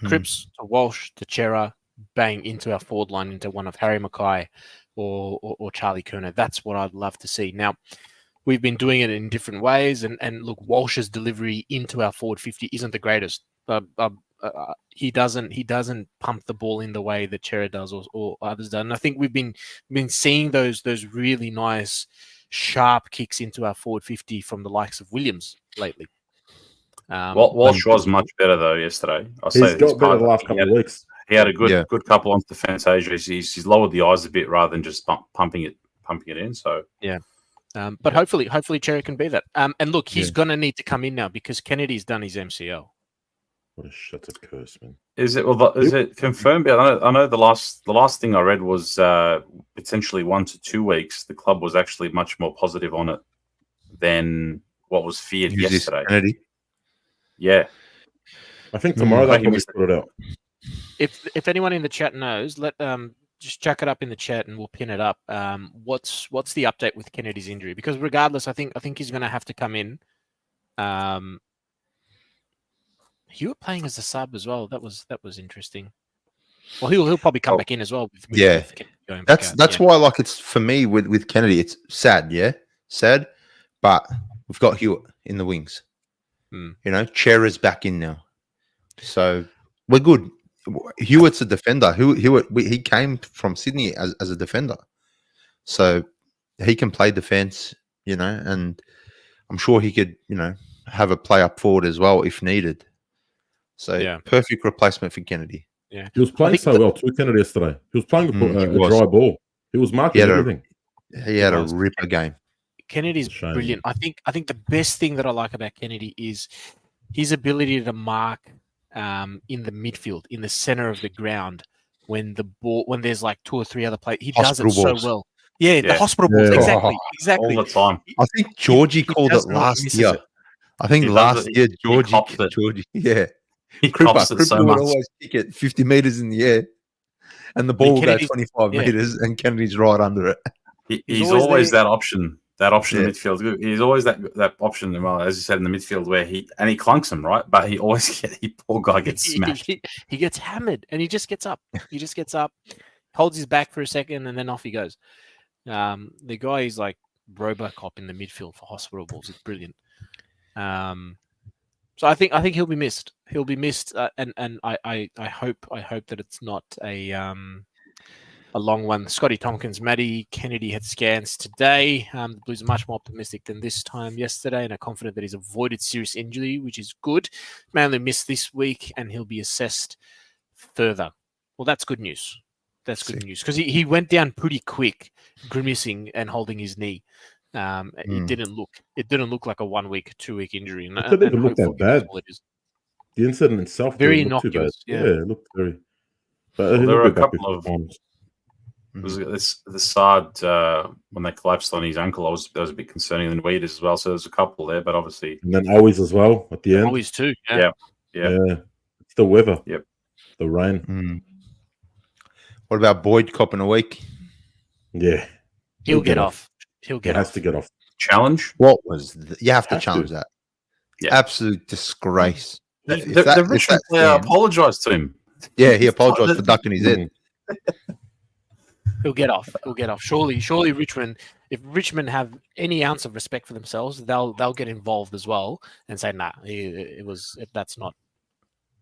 Cripps to Walsh to Chera, bang into our forward line into one of Harry Mackay or Charlie Kerner. That's what I'd love to see. Now, we've been doing it in different ways, and look, Walsh's delivery into our forward 50 isn't the greatest. He doesn't pump the ball in the way that Chera does or others do. And I think we've been seeing those really nice sharp kicks into our forward 50 from the likes of Williams lately. Walsh was much better though yesterday. He's got better the last couple of weeks. He had a good couple on Fantasia. He's lowered the eyes a bit rather than just pumping it in. So yeah, but hopefully Chera can be that. And look, he's going to need to come in now because Kennedy's done his MCL. What a shit of curse, man! Is it confirmed? I know the last thing I read was potentially 1 to 2 weeks. The club was actually much more positive on it than what was feared yesterday. Kennedy? Yeah, I think tomorrow they'll probably put it out. If anyone in the chat knows, let just chuck it up in the chat and we'll pin it up. What's the update with Kennedy's injury? Because regardless, I think he's going to have to come in. You were playing as a sub as well. That was interesting. Well, he'll probably come back in as well. That's why, like, it's for me with Kennedy, it's sad, sad, but we've got Hewitt in the wings. You know, Chera's back in now, so we're good. Hewitt's a defender. He came from Sydney as a defender, so he can play defense. You know, and I'm sure he could, have a play up forward as well if needed. So perfect replacement for Kennedy. Yeah, he was playing so well too, Kennedy yesterday. He was playing a dry ball. He was marking everything. He had a ripper game. Kennedy's brilliant. I think the best thing that I like about Kennedy is his ability to mark in the midfield, in the center of the ground, when there's like 2 or 3 other players. He does it so well. Yeah, the hospital balls. Exactly. All the time. I think Georgie called it last year. I think last year Georgie. Yeah. He cops it so much. Would always kick it 50 meters in the air, and the ball will go 25 meters, and Kennedy's right under it. He's always that option. That option in midfield. He's always that option, well, as you said, in the midfield where he clunks him, right? But he always poor guy gets smashed. He gets hammered and he just gets up. He just gets up, holds his back for a second, and then off he goes. The guy is like Robocop in the midfield for hospital balls. It's brilliant. So I think he'll be missed. He'll be missed, and I hope that it's not a long one. Scotty Tompkins, Matty Kennedy had scans today. The Blues are much more optimistic than this time yesterday and are confident that he's avoided serious injury, which is good. May only miss this week and he'll be assessed further. Well, that's good news. That's good news because he went down pretty quick, grimacing and holding his knee. It didn't look like a 1 week, 2 week injury. It didn't look that bad. The incident itself very innocuous. It looked very. But there were a couple of. The side when they collapsed on his ankle, that was a bit concerning. And Weeders as well, so there's a couple there, but obviously, and then always as well at the end. Always too. Yeah. It's the weather. Yep. The rain. What about Boyd copping a week? Yeah, he'll get off. He has to get off. Challenge. What was you have to challenge that? Yeah. Absolute disgrace. The Richmond player apologized to him. Yeah, he apologized for ducking his head. He'll get off. He'll get off. Surely Richmond, if Richmond have any ounce of respect for themselves, they'll get involved as well and say, nah, that's not.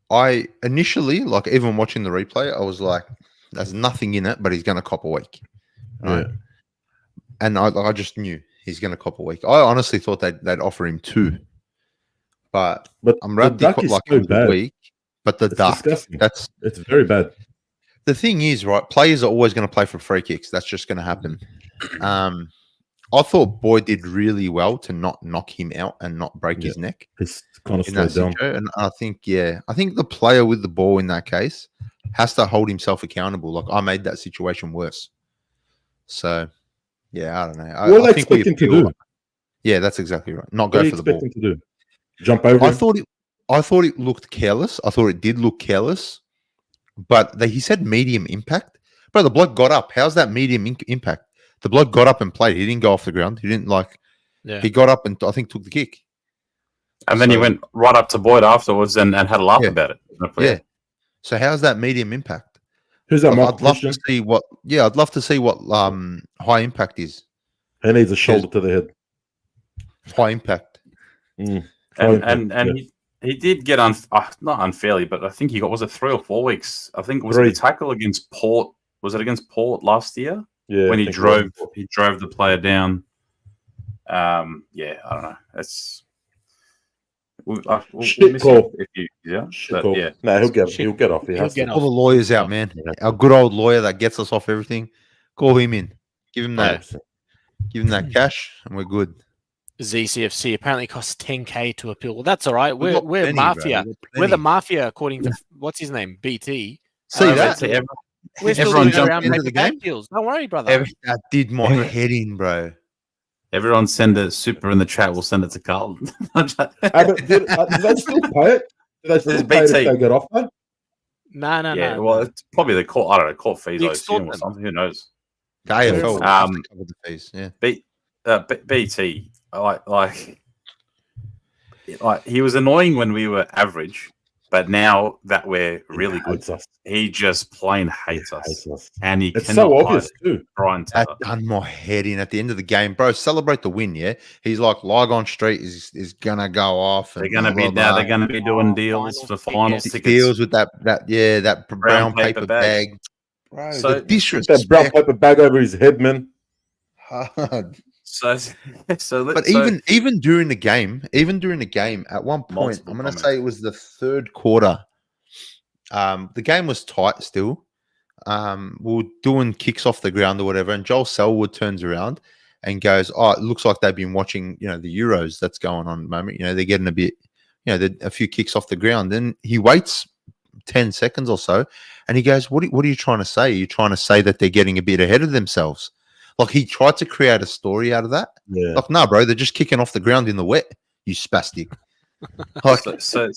I initially, like, even watching the replay, I was like, there's nothing in it, but he's going to cop a week. Right. Yeah. And I just knew he's going to cop a week. I honestly thought they'd offer him 2. But I'm the duck is so bad. Week. But the duck, disgusting. It's very bad. The thing is, right, players are always going to play for free kicks. That's just going to happen. I thought Boyd did really well to not knock him out and not break his neck. It's kind of slowed down. And I think the player with the ball in that case has to hold himself accountable. Like, I made that situation worse. So, yeah, I don't know. What are they expecting to do? Yeah, that's exactly right. Not go for the ball. To do? Jump over him? I thought it looked careless. I thought it did look careless. But he said medium impact. Bro, the bloke got up. How's that medium impact? The bloke got up and played. He didn't go off the ground. He didn't He got up and I think took the kick. And then he went right up to Boyd afterwards and had a laugh about it. Yeah. So how's that medium impact? Who's that? I'd love to see what. Yeah, I'd love to see what high impact is. He needs a shoulder to the head. High impact. And he did get not unfairly, but I think he got 3 or 4 weeks. I think it was a tackle against Port. Was it against Port last year? Yeah, when he drove the player down. I don't know. That's we'll shit call. No, he'll get off. He has to. All the lawyers out, man. Our good old lawyer that gets us off everything. Call him in. Give him that. Give him that cash, and we're good. ZCFC apparently costs $10,000 to appeal. Well, that's all right. We're mafia. We're the mafia, according to what's his name, BT. See that? We're still doing around into the game deals. Don't worry, brother. That did my head in, bro. Everyone send a super in the chat. We'll send it to Carlton. Did they still pay it? Did they still pay it if they get off that? No. Well, it's probably the court. I don't know, court fees, I assume, or something. Who knows? The AFL cover the fees. Yeah. BT. Like he was annoying when we were average, but now that we're really good, he just plain hates us. And it's so obvious too. That done my head in at the end of the game, bro. Celebrate the win, yeah. He's like Lygon Street is gonna go off. They're gonna be now. They're gonna be doing deals for final tickets. Deals with that brown paper bag. Bro, so the disrespect. That brown paper bag over his head, man. Hard. But even during the game, at one point, I'm going to say it was the third quarter. The game was tight still. We were doing kicks off the ground or whatever, and Joel Selwood turns around and goes, "Oh, it looks like they've been watching, the Euros that's going on at the moment. They're getting a bit, a few kicks off the ground." Then he waits 10 seconds or so, and he goes, "What are you trying to say? Are you trying to say that they're getting a bit ahead of themselves?" Like, he tried to create a story out of that. Yeah. Like, nah, bro, they're just kicking off the ground in the wet. You spastic. Like, so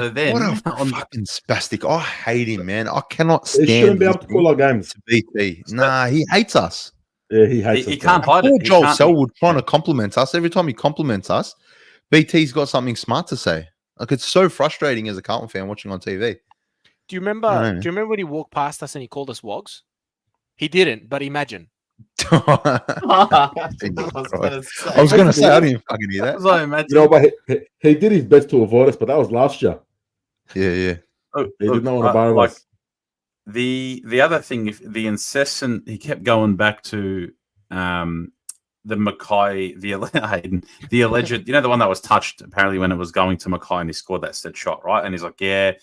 then what a fucking spastic! I hate him, man. I cannot stand. He shouldn't be able to call our games. BT. Nah, he hates us. Yeah, he hates us. He can't hide it. Joel Selwood trying to compliment us. Every time he compliments us, BT's got something smart to say. Like, it's so frustrating as a Carlton fan watching on TV. Do you remember? Do you remember when he walked past us and he called us wogs? He didn't, but imagine. I was going to say, I didn't fucking hear that. But he did his best to avoid us, but that was last year. Yeah. He did not want to borrow us. The other thing, the incessant, he kept going back to the Mackay, the alleged, the one that was touched apparently when it was going to Mackay and he scored that set shot, right? And he's like, the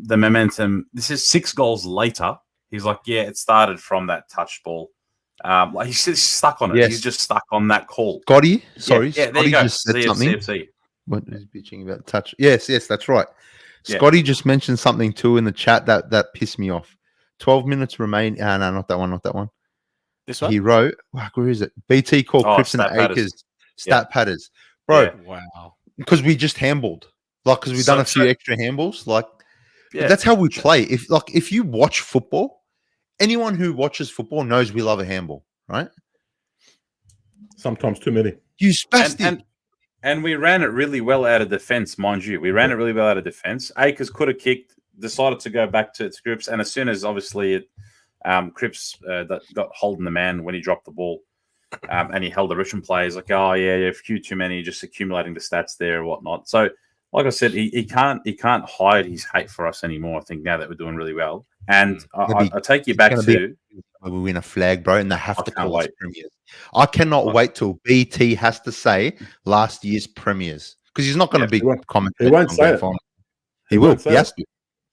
momentum. This is 6 goals later. He's like, it started from that touch ball. He's just stuck on it. Yes. He's just stuck on that call. Scotty, sorry. Yeah, there Scotty you go. just said something. CFC. What is bitching about touch? Yes, that's right. Yeah. Scotty just mentioned something too in the chat that pissed me off. 12 minutes remain. No, not that one. This one? He wrote, where is it? BT called Cripps and Akers stat padders. Bro, wow. Because we just handballed. Because we've done a few extra handballs. That's how we play. If you watch football, anyone who watches football knows we love a handball, right? Sometimes too many. You spastic. And we ran it really well out of defense, mind you. We ran it really well out of defense. Akers could have kicked, decided to go back to its groups, and as soon as obviously Cripps that got holding the man when he dropped the ball, and he held the Richmond players like, oh yeah, a few too many, just accumulating the stats there or whatnot. So, like I said, he can't hide his hate for us anymore. I think now that we're doing really well, and I take you back to we win a flag, bro, and they have to call us wait. premiers. I cannot wait till BT has to say last year's premiers because he's not going to be commentating. He won't say it. He will. He has to.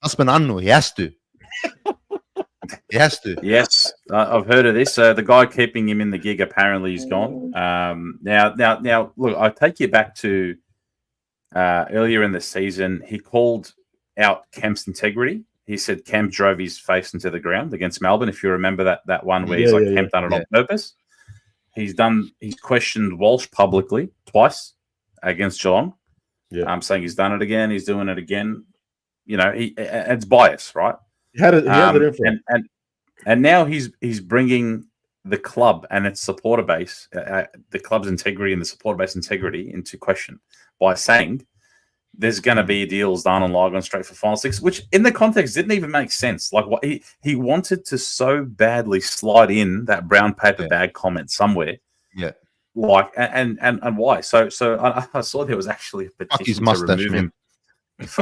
Husband Anu, he has to. He has to. Yes, I've heard of this. The guy keeping him in the gig apparently is gone. Now, look, I take you back to earlier in the season. He called out Kemp's integrity. He said Kemp drove his face into the ground against Melbourne. If you remember that one where he's like Kemp done it on purpose. He's questioned Walsh publicly twice against Geelong. Yeah. I'm saying he's done it again. He's doing it again. You know, it's bias, right? He had it and now he's bringing the club and its supporter base, the club's integrity and the supporter base integrity into question by saying there's going to be deals done on Lygon straight for final six, which in the context didn't even make sense. Like what he wanted to so badly slide in that brown paper bag comment somewhere. Yeah. Like and why? So I saw there was actually a petition to remove him.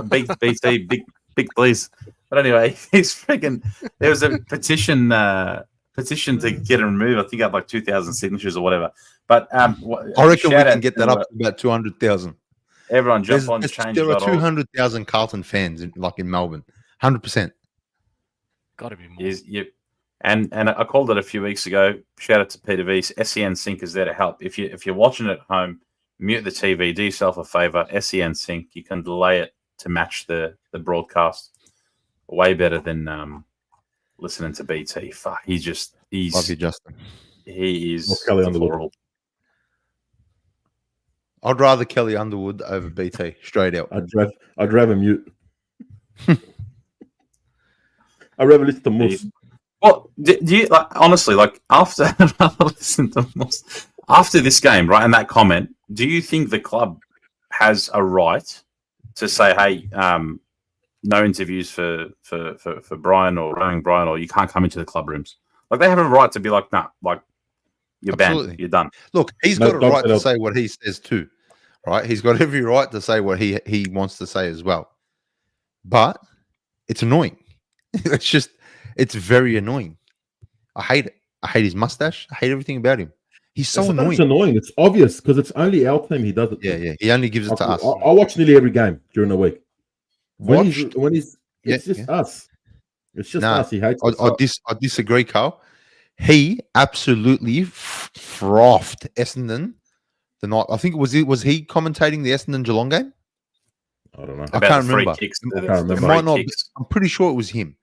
BT, big please. But anyway, he's freaking. There was a petition to get him removed. I think I had like 2,000 signatures or whatever. But I reckon we can get that up to about 200,000. Everyone jump on change. There are 200,000 Carlton fans in Melbourne. 100%. Got to be more. And I called it a few weeks ago. Shout out to Peter V's. SEN Sync is there to help. If you're watching at home, mute the TV. Do yourself a favor. SEN Sync. You can delay it to match the broadcast. Way better than listening to BT. Fuck, he's love you, Justin. He is Kelly Underwood. I'd rather Kelly Underwood over BT straight out. I'd rather mute. I'd rather listen to Moose. Well, do you honestly after listen to Moose after this game, right? And that comment, do you think the club has a right to say, hey, no interviews for Brian or running Brian, or you can't come into the club rooms? Like they have a right to be like, nah, like you're banned, you're done. Look, he's got a right to say what he says too, right? He's got every right to say what he wants to say as well. But it's annoying. It's very annoying. I hate it. I hate his mustache. I hate everything about him. He's so annoying. It's annoying. It's obvious because it's only our team he does it. Yeah. He only gives it to us. I watch nearly every game during the week. It's just us. It's just us. He hates us. I disagree, Carl. He absolutely frothed Essendon the night. I think was he commentating the Essendon Geelong game? I don't know. I can't remember. It might not. I'm pretty sure it was him.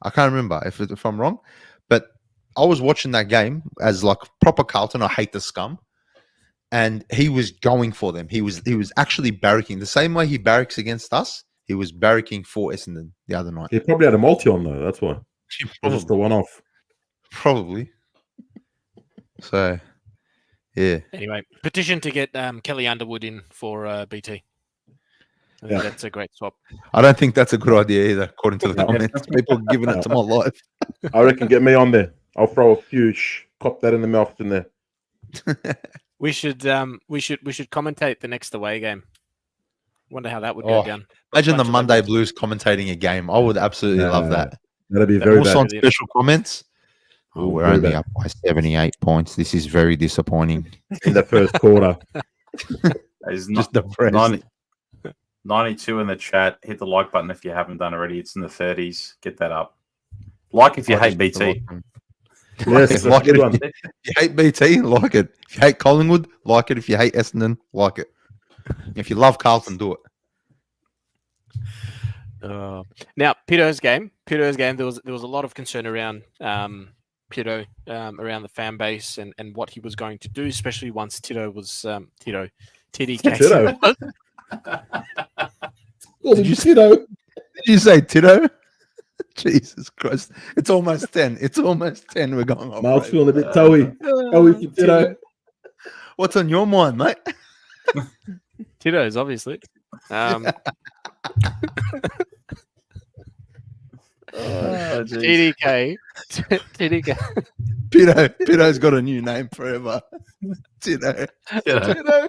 I can't remember if I'm wrong, but I was watching that game as like proper Carlton. I hate the scum, and he was going for them. He was actually barracking the same way he barracks against us. He was barracking for Essendon the other night. He probably had a multi on though. That's why. Just the one-off. Probably. So, yeah. Anyway, petition to get Kelly Underwood in for BT. I think that's a great swap. I don't think that's a good idea either, according to the comments. People giving it to my life. I reckon get me on there. I'll throw a few cop that in the mouth in there. We should commentate the next away game. Wonder how that would go down. Imagine the Monday Blues commentating a game. I would absolutely love that. That'd be very bad. On special comments. Oh, we're only up by 78 points. This is very disappointing. In the first quarter. Just depressed. 92 in the chat. Hit the like button if you haven't done already. It's in the 30s. Get that up. Like if you hate BT. Yes, like it. If you hate BT, like it. If you hate Collingwood, like it. If you hate Essendon, like it. If you love Carlton, do it. Now, Pito's game. There was a lot of concern around Pito, around the fan base and what he was going to do, especially once Tito was Titty Tito. Did you say Tito? Jesus Christ. It's almost 10. We're going on. Miles feeling a bit toey. Toey for Tito. What's on your mind, mate? Tito's, obviously. Oh, geez. TDK. TDK. Pito's got a new name forever. Tito. Yeah.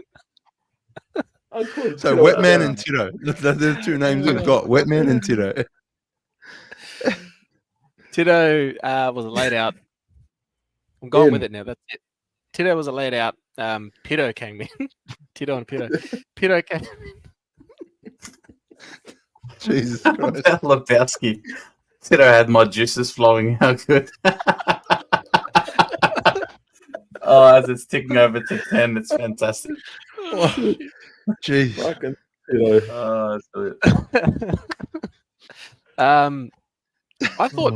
So Wetman and Tito. They're the two names we've got. Wetman and Tito. Tito was laid out. I'm going with it now. That's it. Tito was laid out. Pito came in. Tito and Pito. Pito came in. Jesus Christ. Lebowski. Tito had my juices flowing. How good. Oh, as it's ticking over to 10, it's fantastic. Jeez. Fucking, you know. Oh, that's brilliant. I thought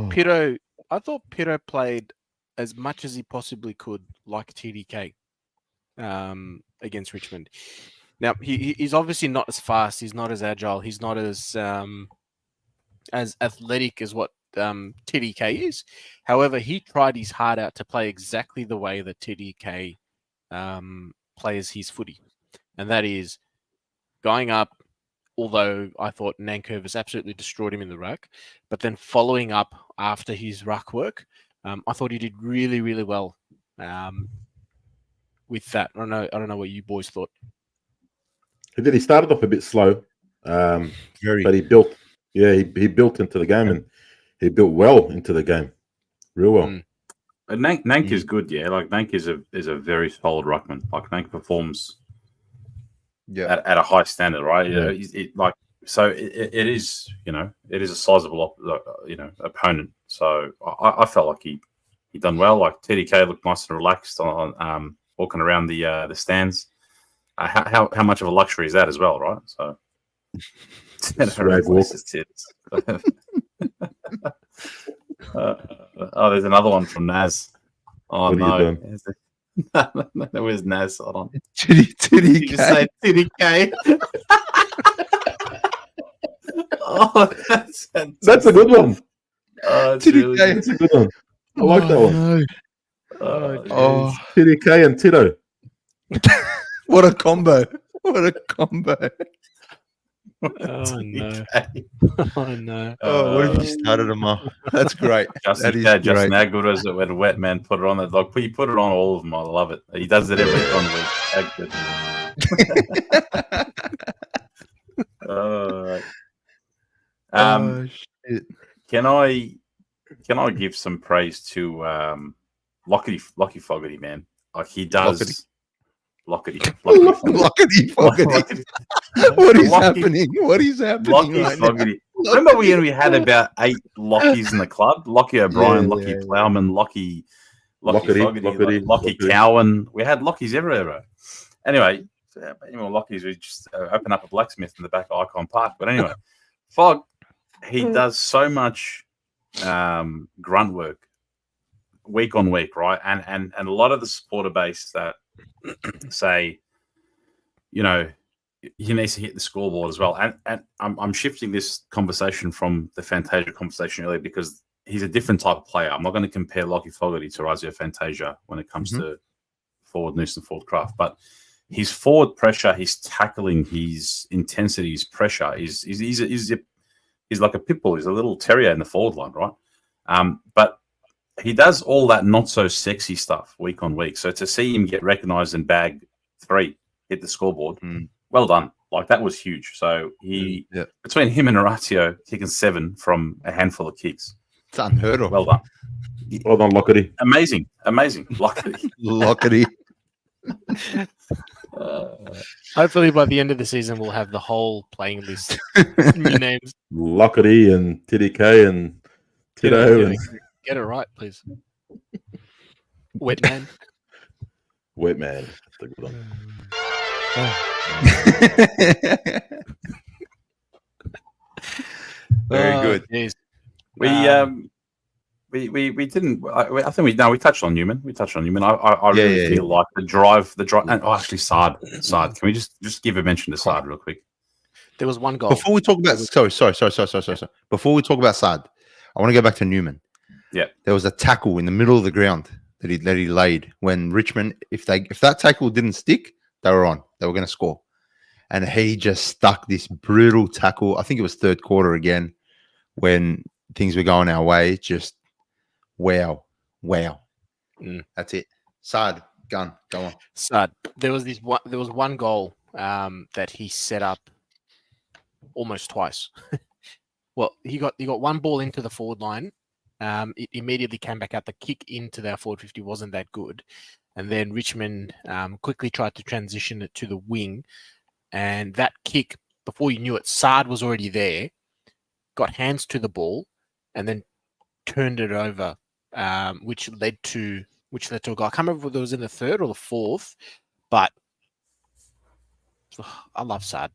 Pito played as much as he possibly could like TDK against Richmond. Now he's obviously not as fast, he's not as agile, he's not as athletic as what TDK is. However, he tried his heart out to play exactly the way that TDK plays his footy. And that is going up, although I thought Nankervis absolutely destroyed him in the ruck, but then following up after his ruck work, I thought he did really, really well with that. I don't know what you boys thought. He did. He started off a bit slow, but he built. Yeah, he built into the game, and he built well into the game, real well. Nank is good, yeah. Like Nank is a very solid ruckman. Like Nank performs, at a high standard, right? Yeah. It is, it is a sizable, opponent. So I felt like he done well. Like TDK looked nice and relaxed on walking around the stands. How much of a luxury is that as well, right? So. There's another one from Naz. Oh, no. Where's Naz? Hold on. TDK. You say TDK. Oh, that's a good one. TDK. That's a good one. I like that one. No. TDK and Tito. What a combo. What a combo. Oh, no. Oh, no. Oh, what have you started them off? That's great. Justin, how good was it when Wetman put it on that dog? He put it on all of them. I love it. He does it every week. How good. Shit. Can I give some praise to Lockie Fogarty, man? Like he does. Lockety Fogarty. What is happening? What is happening? Lockie right Fogarty. now? Remember we had about 8 Lockies in the club? Lockie O'Brien, Lockie Plowman, Lockie Fogarty, Lockie Cowan. We had Lockies everywhere, bro. Anyway, any more Lockies, we just open up a blacksmith in the back of Icon Park. But anyway, Fog, he does so much grunt work week on week, right? And a lot of the supporter base that say, he needs to hit the scoreboard as well. And I'm shifting this conversation from the Fantasia conversation earlier because he's a different type of player. I'm not going to compare Lockie Fogarty to Oratio Fantasia when it comes to forward noose and forward craft, but his forward pressure, his tackling, his intensity, his pressure he's like a pit bull. He's a little terrier in the forward line, right? But he does all that not so sexy stuff week on week. So to see him get recognised and bag 3, hit the scoreboard, well done. Like that was huge. So between him and Oratio kicking 7 from a handful of kicks, it's unheard of. Well done. Well done, Lockety. Amazing. Lockety. Hopefully by the end of the season we'll have the whole playing list. New names. Lockety and TDK and Tito. Get it right, please. Wetman. Wetman. That's a good one. Very good. Geez. We didn't. I think we touched on Newman. I really feel like the drive. And actually, Saad. Can we just give a mention to Saad real quick? There was one goal. Before we talk about sorry. Before we talk about Saad, I want to go back to Newman. Yeah, there was a tackle in the middle of the ground that he laid when Richmond. If that tackle didn't stick, they were on. They were going to score, and he just stuck this brutal tackle. I think it was third quarter again when things were going our way. Just wow. That's it. Sad gun. Go on. Sad. There was one goal that he set up almost twice. Well, he got one ball into the forward line. It immediately came back out. The kick into their forward 50 wasn't that good. And then Richmond quickly tried to transition it to the wing. And that kick, before you knew it, Saad was already there, got hands to the ball, and then turned it over, which led to a goal. I can't remember whether it was in the third or the fourth, but I love Saad.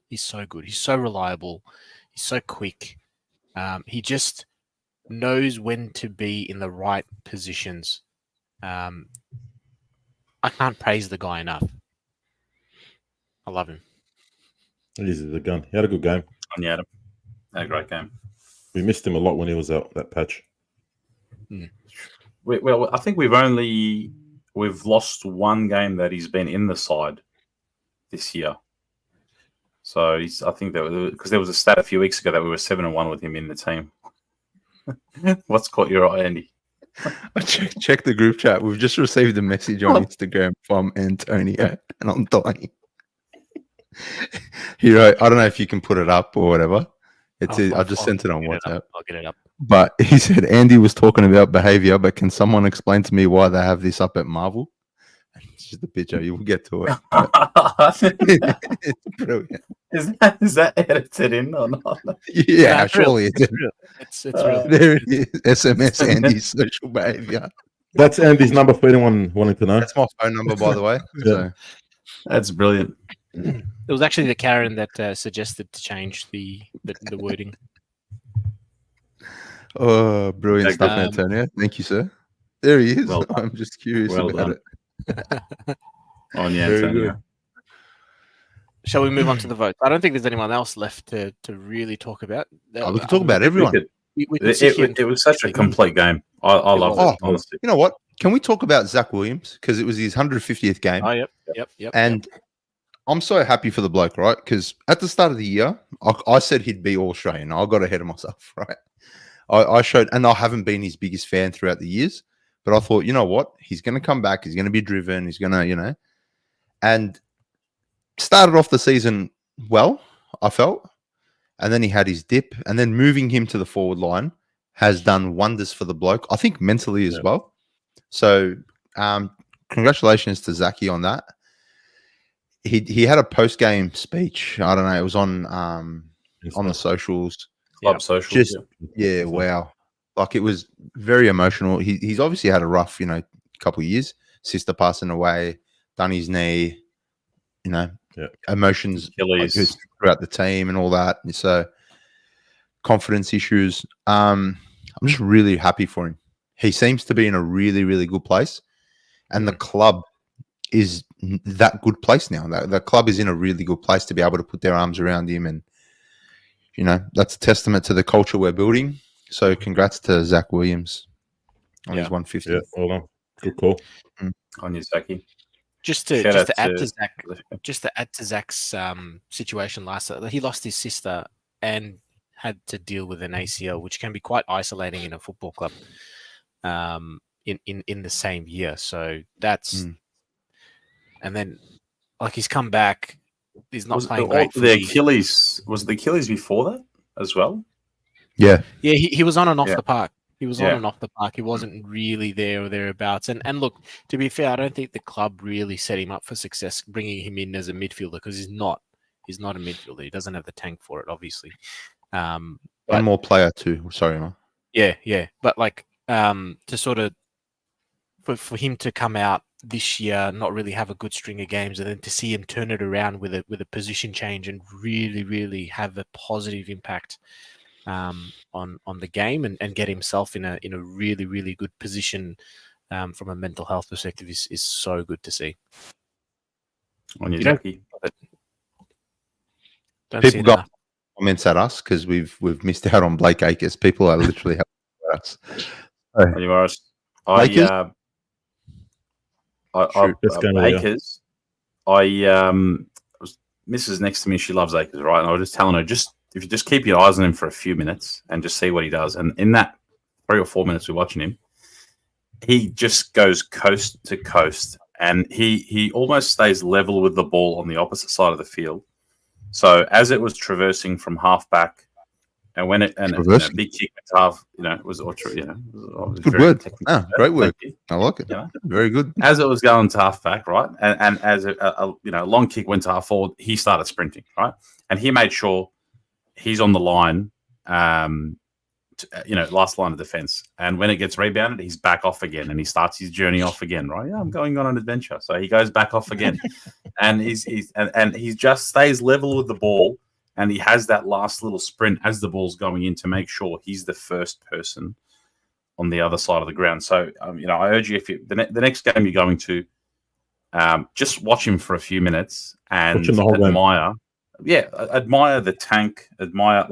He's so good. He's so reliable. He's so quick. He just knows when to be in the right positions. I can't praise the guy enough. I love him. He's the gun. He had a good game. On Adam. Had a great game. We missed him a lot when he was out that patch. Well, I think we've lost one game that he's been in the side this year. So I think that because there was a stat a few weeks ago that we were 7-1 with him in the team. What's caught your eye, Andy? I check the group chat. We've just received a message on Instagram from Antonio, and I'm dying. He wrote, I don't know if you can put it up or whatever. I just sent it on WhatsApp. I'll get it up. But he said, Andy was talking about behavior, but can someone explain to me why they have this up at Marvel? It's just a picture. You will get to it. It's brilliant. Is that edited in or not? Yeah, surely it's real. It's real. There it is. SMS Andy's social behavior. That's Andy's number for anyone wanting to know. That's my phone number, by the way. Yeah. So. That's brilliant. It was actually the Karen that suggested to change the wording. Oh, brilliant stuff, Antonio. Thank you, sir. There he is. Well I'm just curious well about done. it. On the Very Antonio. good. Shall we move on to the vote? I don't think there's anyone else left to really talk about. Oh, we can talk about everyone. It was such a complete game. I love it, honestly. You know what? Can we talk about Zach Williams? Because it was his 150th game. Oh, yep. And I'm so happy for the bloke, right? Because at the start of the year, I said he'd be all Australian. I got ahead of myself, right? I showed, and I haven't been his biggest fan throughout the years, but I thought, you know what? He's going to come back. He's going to be driven. He's going to, and started off the season well, I felt. And then he had his dip. And then moving him to the forward line has done wonders for the bloke, I think mentally as well. So congratulations to Zachy on that. He had a post-game speech. I don't know. It was on the socials. Club social. Just wow. Like it was very emotional. He's obviously had a rough, couple of years. Sister passing away, done his knee, emotions throughout the team and all that. So confidence issues. I'm just really happy for him. He seems to be in a really, really good place. And the club is that good place now. The club is in a really good place to be able to put their arms around him. And, that's a testament to the culture we're building. So congrats to Zach Williams on his 150. Yeah, well done. Good call. On you, Zachy. Just to add to Zach's situation last year, he lost his sister and had to deal with an ACL, which can be quite isolating in a football club in the same year. So that's and then he's come back. He's not playing great. The Achilles was the Achilles before that as well. Yeah. He was on and off the park. He was on and off the park. He wasn't really there or thereabouts. And look, to be fair, I don't think the club really set him up for success, bringing him in as a midfielder because he's not a midfielder. He doesn't have the tank for it, obviously. One more player too. Sorry, man. Yeah. But to sort of for him to come out this year, not really have a good string of games, and then to see him turn it around with a position change and really, really have a positive impact on the game and get himself in a really, really good position from a mental health perspective is so good to see. On your Jackie. People got comments at us because we've missed out on Blake Acres. People are literally helping us. Mrs. next to me, she loves Acres, right? And I was just telling her, just if you just keep your eyes on him for a few minutes and just see what he does, and in that 3 or 4 minutes we're watching him, he just goes coast to coast, and he almost stays level with the ball on the opposite side of the field. So as it was traversing from halfback, and when it and big kick to half, it was good word. Great word. I like it. Very good. As it was going to halfback, right, and as a long kick went to half forward, he started sprinting, right, and he made sure he's on the line, last line of defense. And when it gets rebounded, he's back off again, and he starts his journey off again. Right, yeah, I'm going on an adventure, so he goes back off again, and he just stays level with the ball. And he has that last little sprint as the ball's going in to make sure he's the first person on the other side of the ground. So, I urge you, if the next game you're going to, just watch him for a few minutes and admire. Admire the tank. Admire,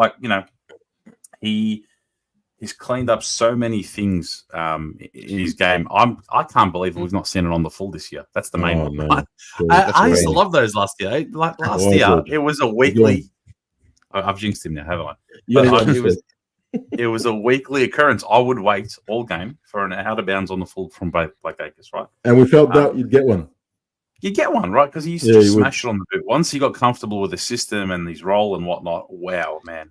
he's cleaned up so many things in his game. I can't believe we've not seen it on the full this year. That's the main one. No. I used to love those last year. Like last year, it was a weekly. I've jinxed him now, haven't I? It was a weekly occurrence. I would wait all game for an out of bounds on the full from Blackacres, right? And we felt that you'd get one. You get one, right? Because he used to just smash it on the boot. Once he got comfortable with the system and his role and whatnot, wow, man!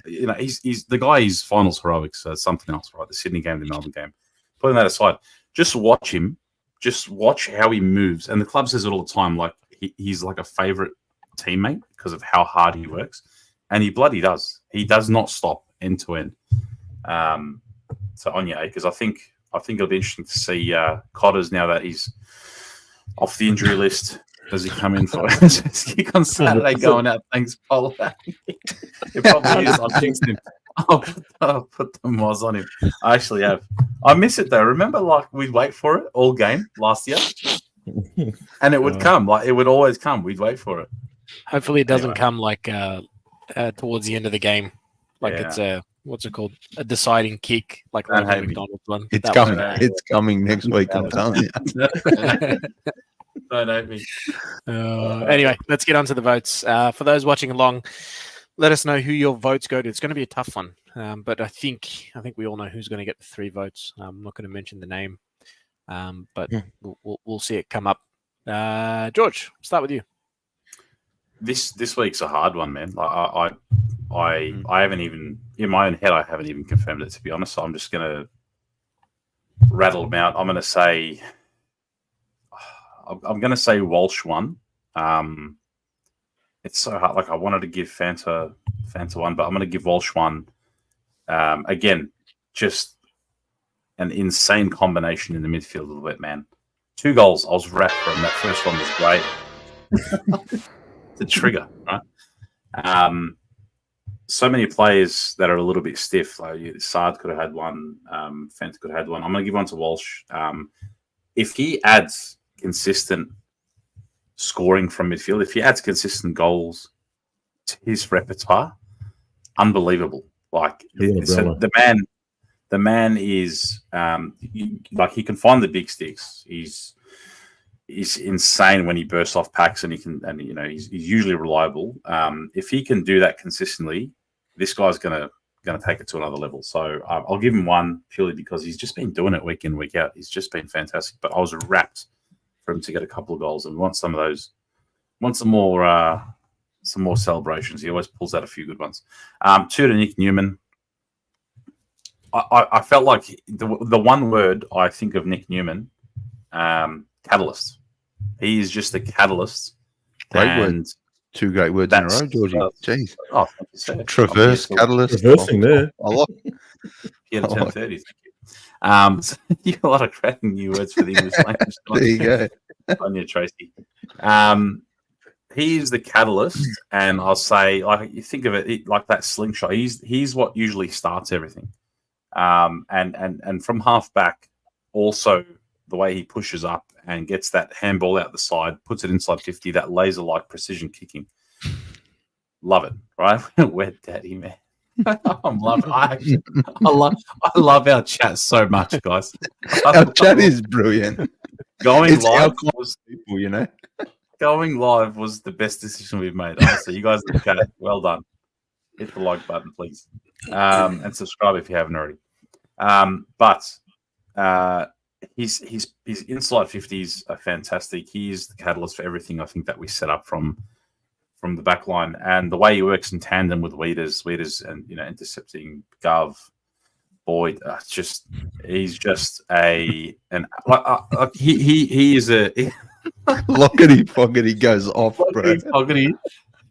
He's the guy. His finals heroics, something else, right? The Sydney game, the Melbourne game. Putting that aside, just watch him. Just watch how he moves. And the club says it all the time. Like he's like a favorite teammate because of how hard he works. And he bloody does. He does not stop end to end. So on your because I think it'll be interesting to see Cotters now that he's off the injury list. Does he come in for his kick on Saturday going out? Thanks, Paul. It probably is. I've jinxed him. I'll put the Moz on him. I actually have. I miss it though. Remember, we'd wait for it all game last year, and it would come. It would always come. We'd wait for it. Hopefully, it doesn't come towards the end of the game. It's a what's it called? A deciding kick, like the McDonald's one. It's coming. It's coming next week. I'm telling you. Don't hate me. Anyway, let's get on to the votes. For those watching along, let us know who your votes go to. It's going to be a tough one, but I think we all know who's going to get the 3 votes. I'm not going to mention the name, but we'll see it come up. George, start with you. This week's a hard one, man. I haven't even in my own head. I haven't even confirmed it, to be honest. So I'm just going to rattle them out. I'm going to say Walsh won. It's so hard. I wanted to give Fanta one, but I'm going to give Walsh one. Again, just an insane combination in the midfield of the WETMAN. 2 goals. I was wrapped for him. That first one was great. The trigger, right? So many players that are a little bit stiff. Saad could have had one. Fanta could have had one. I'm going to give one to Walsh. If he adds consistent scoring from midfield, if he adds consistent goals to his repertoire, unbelievable. The man is he can find the big sticks. He's insane when he bursts off packs, and he's usually reliable. If he can do that consistently, this guy's gonna take it to another level. So I'll give him 1 purely because he's just been doing it week in, week out. He's just been fantastic. But I was wrapped for him to get a couple of goals, and want some of those. Want some more celebrations. He always pulls out a few good ones. 2 to Nick Newman. I felt like the one word I think of Nick Newman. Catalyst. He is just a catalyst. Great word. 2 great words in a row, Georgie. Jeez. Oh, thank you, sir. Traverse, catalyst. Traversing there. I like it. He had a 10:30. Thank you. So you got a lot of cracking new words for the English language. There you go. On you, Tracy. He is the catalyst, and I'll say, you think of it like that slingshot. He's what usually starts everything. And from half back, also the way he pushes up and gets that handball out the side, puts it inside 50, that laser-like precision kicking. Love it, right? Wet daddy, man. I'm loving. I love our chat so much, guys. Our chat is brilliant. Going live was people, Going live was the best decision we've made. Honestly, you guys, okay, well done. hit the like button, please, and subscribe if you haven't already. But his inside 50s are fantastic. He is the catalyst for everything I think that we set up from the back line, and the way he works in tandem with Weeders, and intercepting Gov, Boyd. He's just he is a Lockety Foggety goes off, bro. Foggety.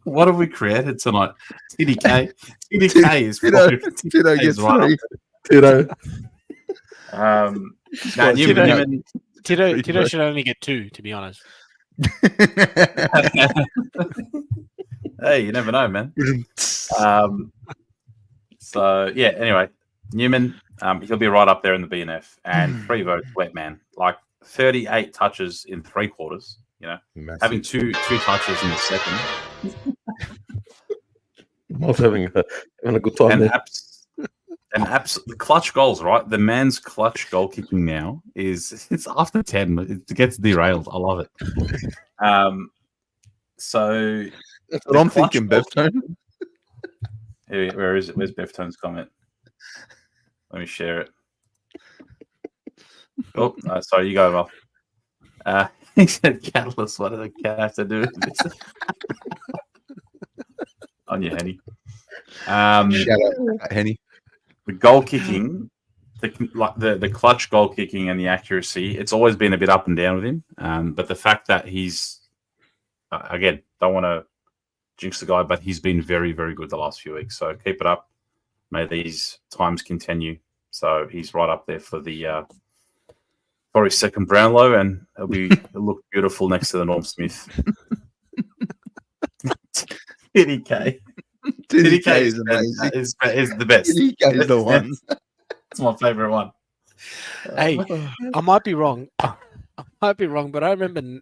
What have we created tonight? TDK is Tito gets right. Tito. Tito should only get 2, to be honest. Hey, you never know, man. So yeah. Anyway, Newman, he'll be right up there in the BNF, and 3 votes, Wetman. Like 38 touches in 3 quarters. Massive. Having two touches in the second. I was having a good time there. The clutch goals, right? The man's clutch goal kicking now it's after 10. It gets derailed. I love it. So that's what I'm thinking, Beftone. Where is it? Where's Beftone's comment? Let me share it. Oh, no, sorry, you go, Val. He said catalyst. What does a cat have to do with this? On your Henny. Shout out, Henny. The goal kicking, the clutch goal kicking and the accuracy, it's always been a bit up and down with him. But the fact that he's, again, don't want to jinx the guy, but he's been very, very good the last few weeks. So keep it up. May these times continue. So he's right up there for his second Brownlow, and it'll look beautiful next to the Norm Smith. TDK. TDK is amazing. Is the best. TDK is the one. It's my favorite one. Hey, I might be wrong. But I remember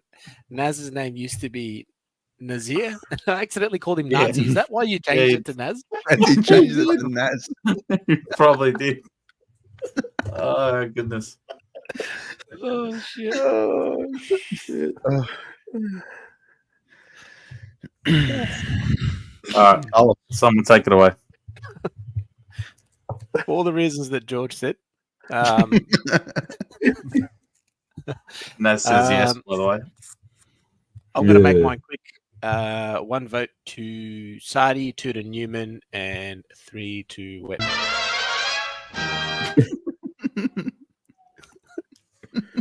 Naz's name used to be Nazir. I accidentally called him Nazi. Is that why you changed it to Naz? And he changed it to Naz. You probably did. Oh, goodness. Oh, shit. Oh, shit. All right, someone take it away. For all the reasons that George said. Naz says yes, by the way. I'm going to make mine quick. 1 vote to Sardi, 2 to Newman, and 3 to Wetman.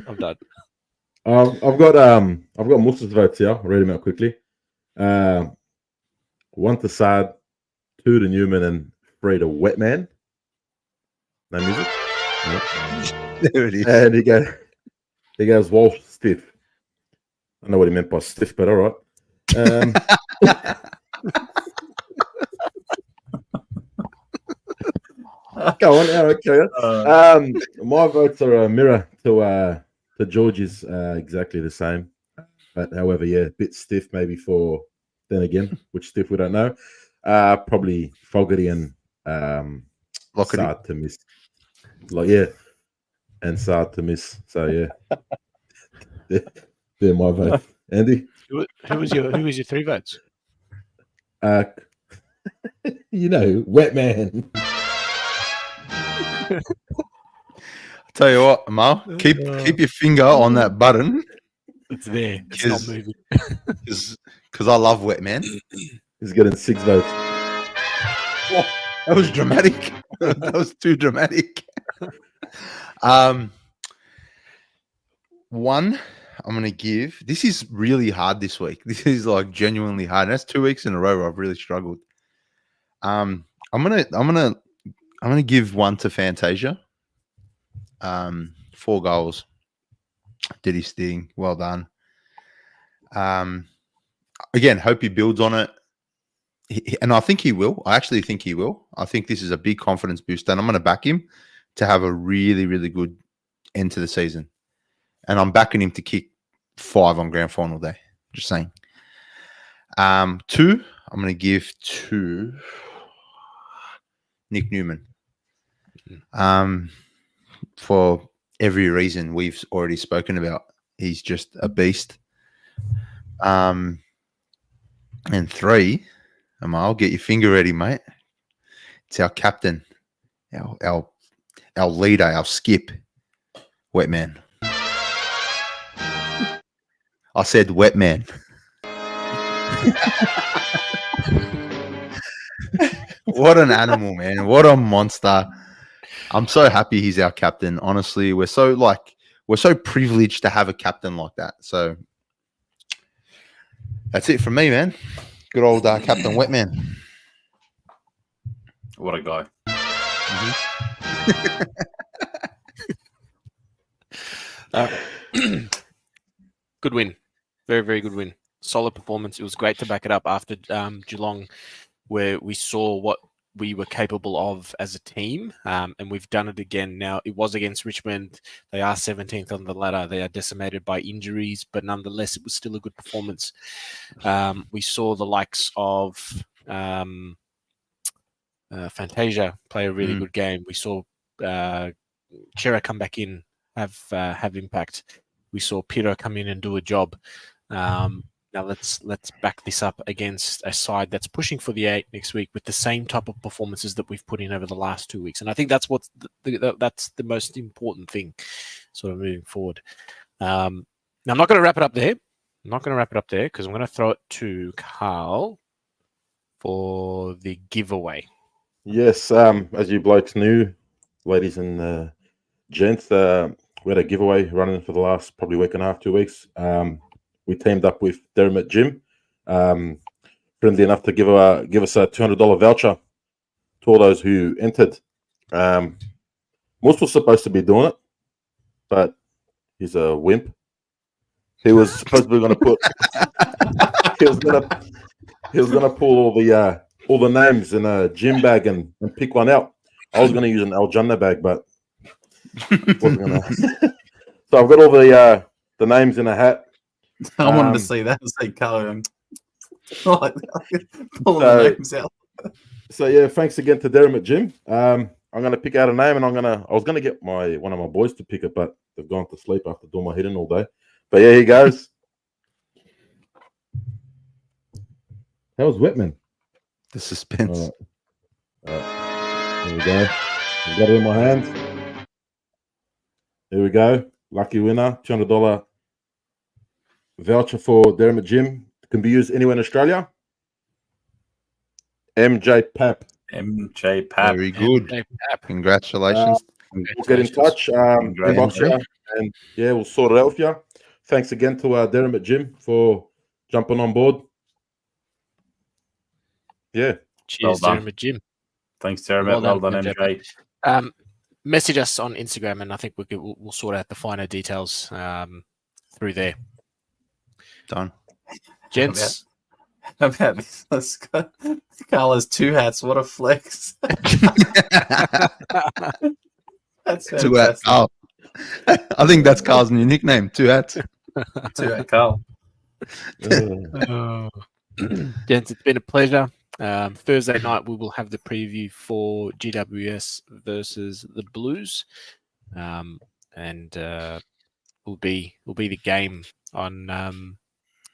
I'm done. I've got Musta's votes here. I'll read them out quickly. 1 to Saad, 2 to Newman, and 3 to Wetman. No music. Nope. There it is. And he goes Walsh stiff. I know what he meant by stiff, but all right. Go on, okay. My votes are a mirror to George's, exactly the same. But however, yeah, a bit stiff maybe for then again, which stiff we don't know. Probably Fogarty and Saad to miss. And Saad to miss. So yeah, they're my vote. Andy, who was your 3 votes? Wetman. Tell you what, Mal, keep your finger on that button. It's there. It's not moving. Because I love Wetman. He's getting 6 votes. Oh, that was dramatic. That was too dramatic. 1, I'm going to give. This is really hard this week. This is like genuinely hard. And that's 2 weeks in a row where I've really struggled. I'm gonna give 1 to Fantasia. 4 goals. Did his thing. Well done. Again, hope he builds on it. And I think he will. I actually think he will. I think this is a big confidence booster, and I'm going to back him to have a really, really good end to the season. And I'm backing him to kick 5 on grand final day. Just saying. 2, I'm going to give to Nick Newman. For every reason we've already spoken about. He's just a beast. And 3, I'll get your finger ready, mate. It's our captain, our leader, our skip, Wetman. I said Wetman. What an animal, man. What a monster. I'm so happy he's our captain. Honestly, we're so privileged to have a captain like that. So that's it from me, man. Good old Captain Wetman. What a guy. Good win. Very, very good win. Solid performance. It was great to back it up after Geelong, where we saw what we were capable of as a team, and we've done it again now. It was against Richmond. They are 17th on the ladder. They are decimated by injuries, but nonetheless, it was still a good performance. We saw the likes of Fantasia play a really good game. We saw Chera come back in, have impact. We saw Piro come in and do a job. Now let's back this up against a side that's pushing for the 8 next week with the same type of performances that we've put in over the last 2 weeks, and I think that's what's that's the most important thing, sort of moving forward. Now I'm not going to wrap it up there. Because I'm going to throw it to Carl for the giveaway. Yes, as you blokes knew, ladies and gents, we had a giveaway running for the last probably week and a half, 2 weeks. We teamed up with Dermot Gym, friendly enough to give us a $200 voucher to all those who entered. Moose was supposed to be doing it, but he's a wimp. He was supposedly going to put. he was going to pull all the names in a gym bag and pick one out. I was going to use an Al Jannah bag, but wasn't going to. So I've got all the names in a hat. I wanted to see that. See Carl pulling the names out. So yeah, thanks again to Dermot Jim. I'm going to pick out a name, and I was going to get one of my boys to pick it, but they've gone to sleep after doing my hitting all day. But yeah, he goes. That was Whitman. The suspense. There we go. I've got it in my hands. There we go. Lucky winner. $200 voucher for Dermot Gym. Can be used anywhere in Australia. MJ Pap. MJ Pap. Very good. MJ Pap. Congratulations. We'll get in touch. Inbox you, and yeah, we'll sort it out with you. Thanks again to Dermot Gym for jumping on board. Yeah. Cheers, Well done. Dermot Jim. Thanks, Dermot. Well done, MJ. Message us on Instagram, and I think we'll sort out the finer details through there. Done. Gents. How about this? Let's go. Carl has 2 hats. What a flex. That's Two hats. Oh, I think that's Carl's new nickname. 2 hats. 2 hat Carl. Gents, it's been a pleasure. Thursday night we will have the preview for GWS versus the Blues, and will be the game on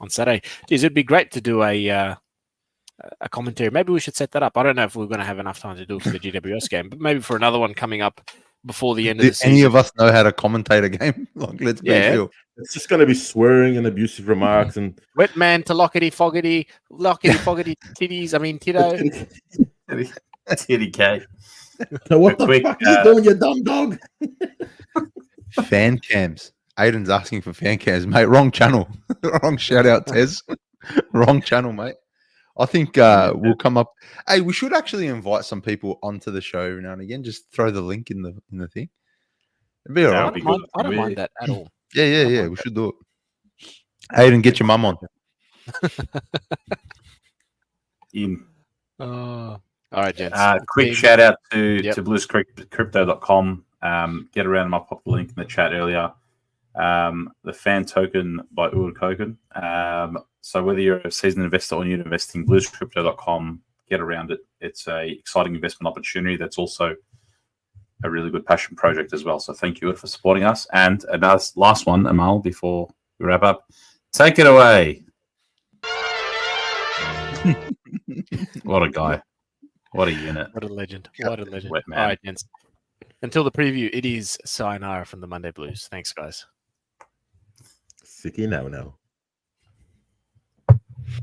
Saturday. Geez, it'd be great to do a commentary. Maybe we should set that up. I don't know if we're going to have enough time to do it for the GWS game, but maybe for another one coming up before the end of the season. Any of us know how to commentate a game? Like, let's be real. It's just going to be swearing and abusive remarks and Wetman to lockety foggety titties. I mean Tito. Titty K. So what the fuck are you doing, you dumb dog? Fan cams. Aiden's asking for fan cams, mate. Wrong channel. Wrong shout out, Tez. Wrong channel, mate. I think we'll come up. Hey, we should actually invite some people onto the show now and again. Just throw the link in the thing. It'd be all right. I don't mind that at all. Yeah. We should do it. Aiden, get your mum on. All right, gents. Quick shout out to bluescrypto.com. Get around them. I popped the link in the chat earlier. The fan token by Kogan. So whether you're a seasoned investor or new to investing, bluescrypto.com, get around it. It's a exciting investment opportunity that's also a really good passion project as well. So thank you for supporting us. And another last one, Amal, before we wrap up. Take it away. What a guy. What a unit. What a legend. What a legend. Wet All man. right, gents. Until the preview, it is sayonara from the Monday Blues. Thanks, guys. Sicky now.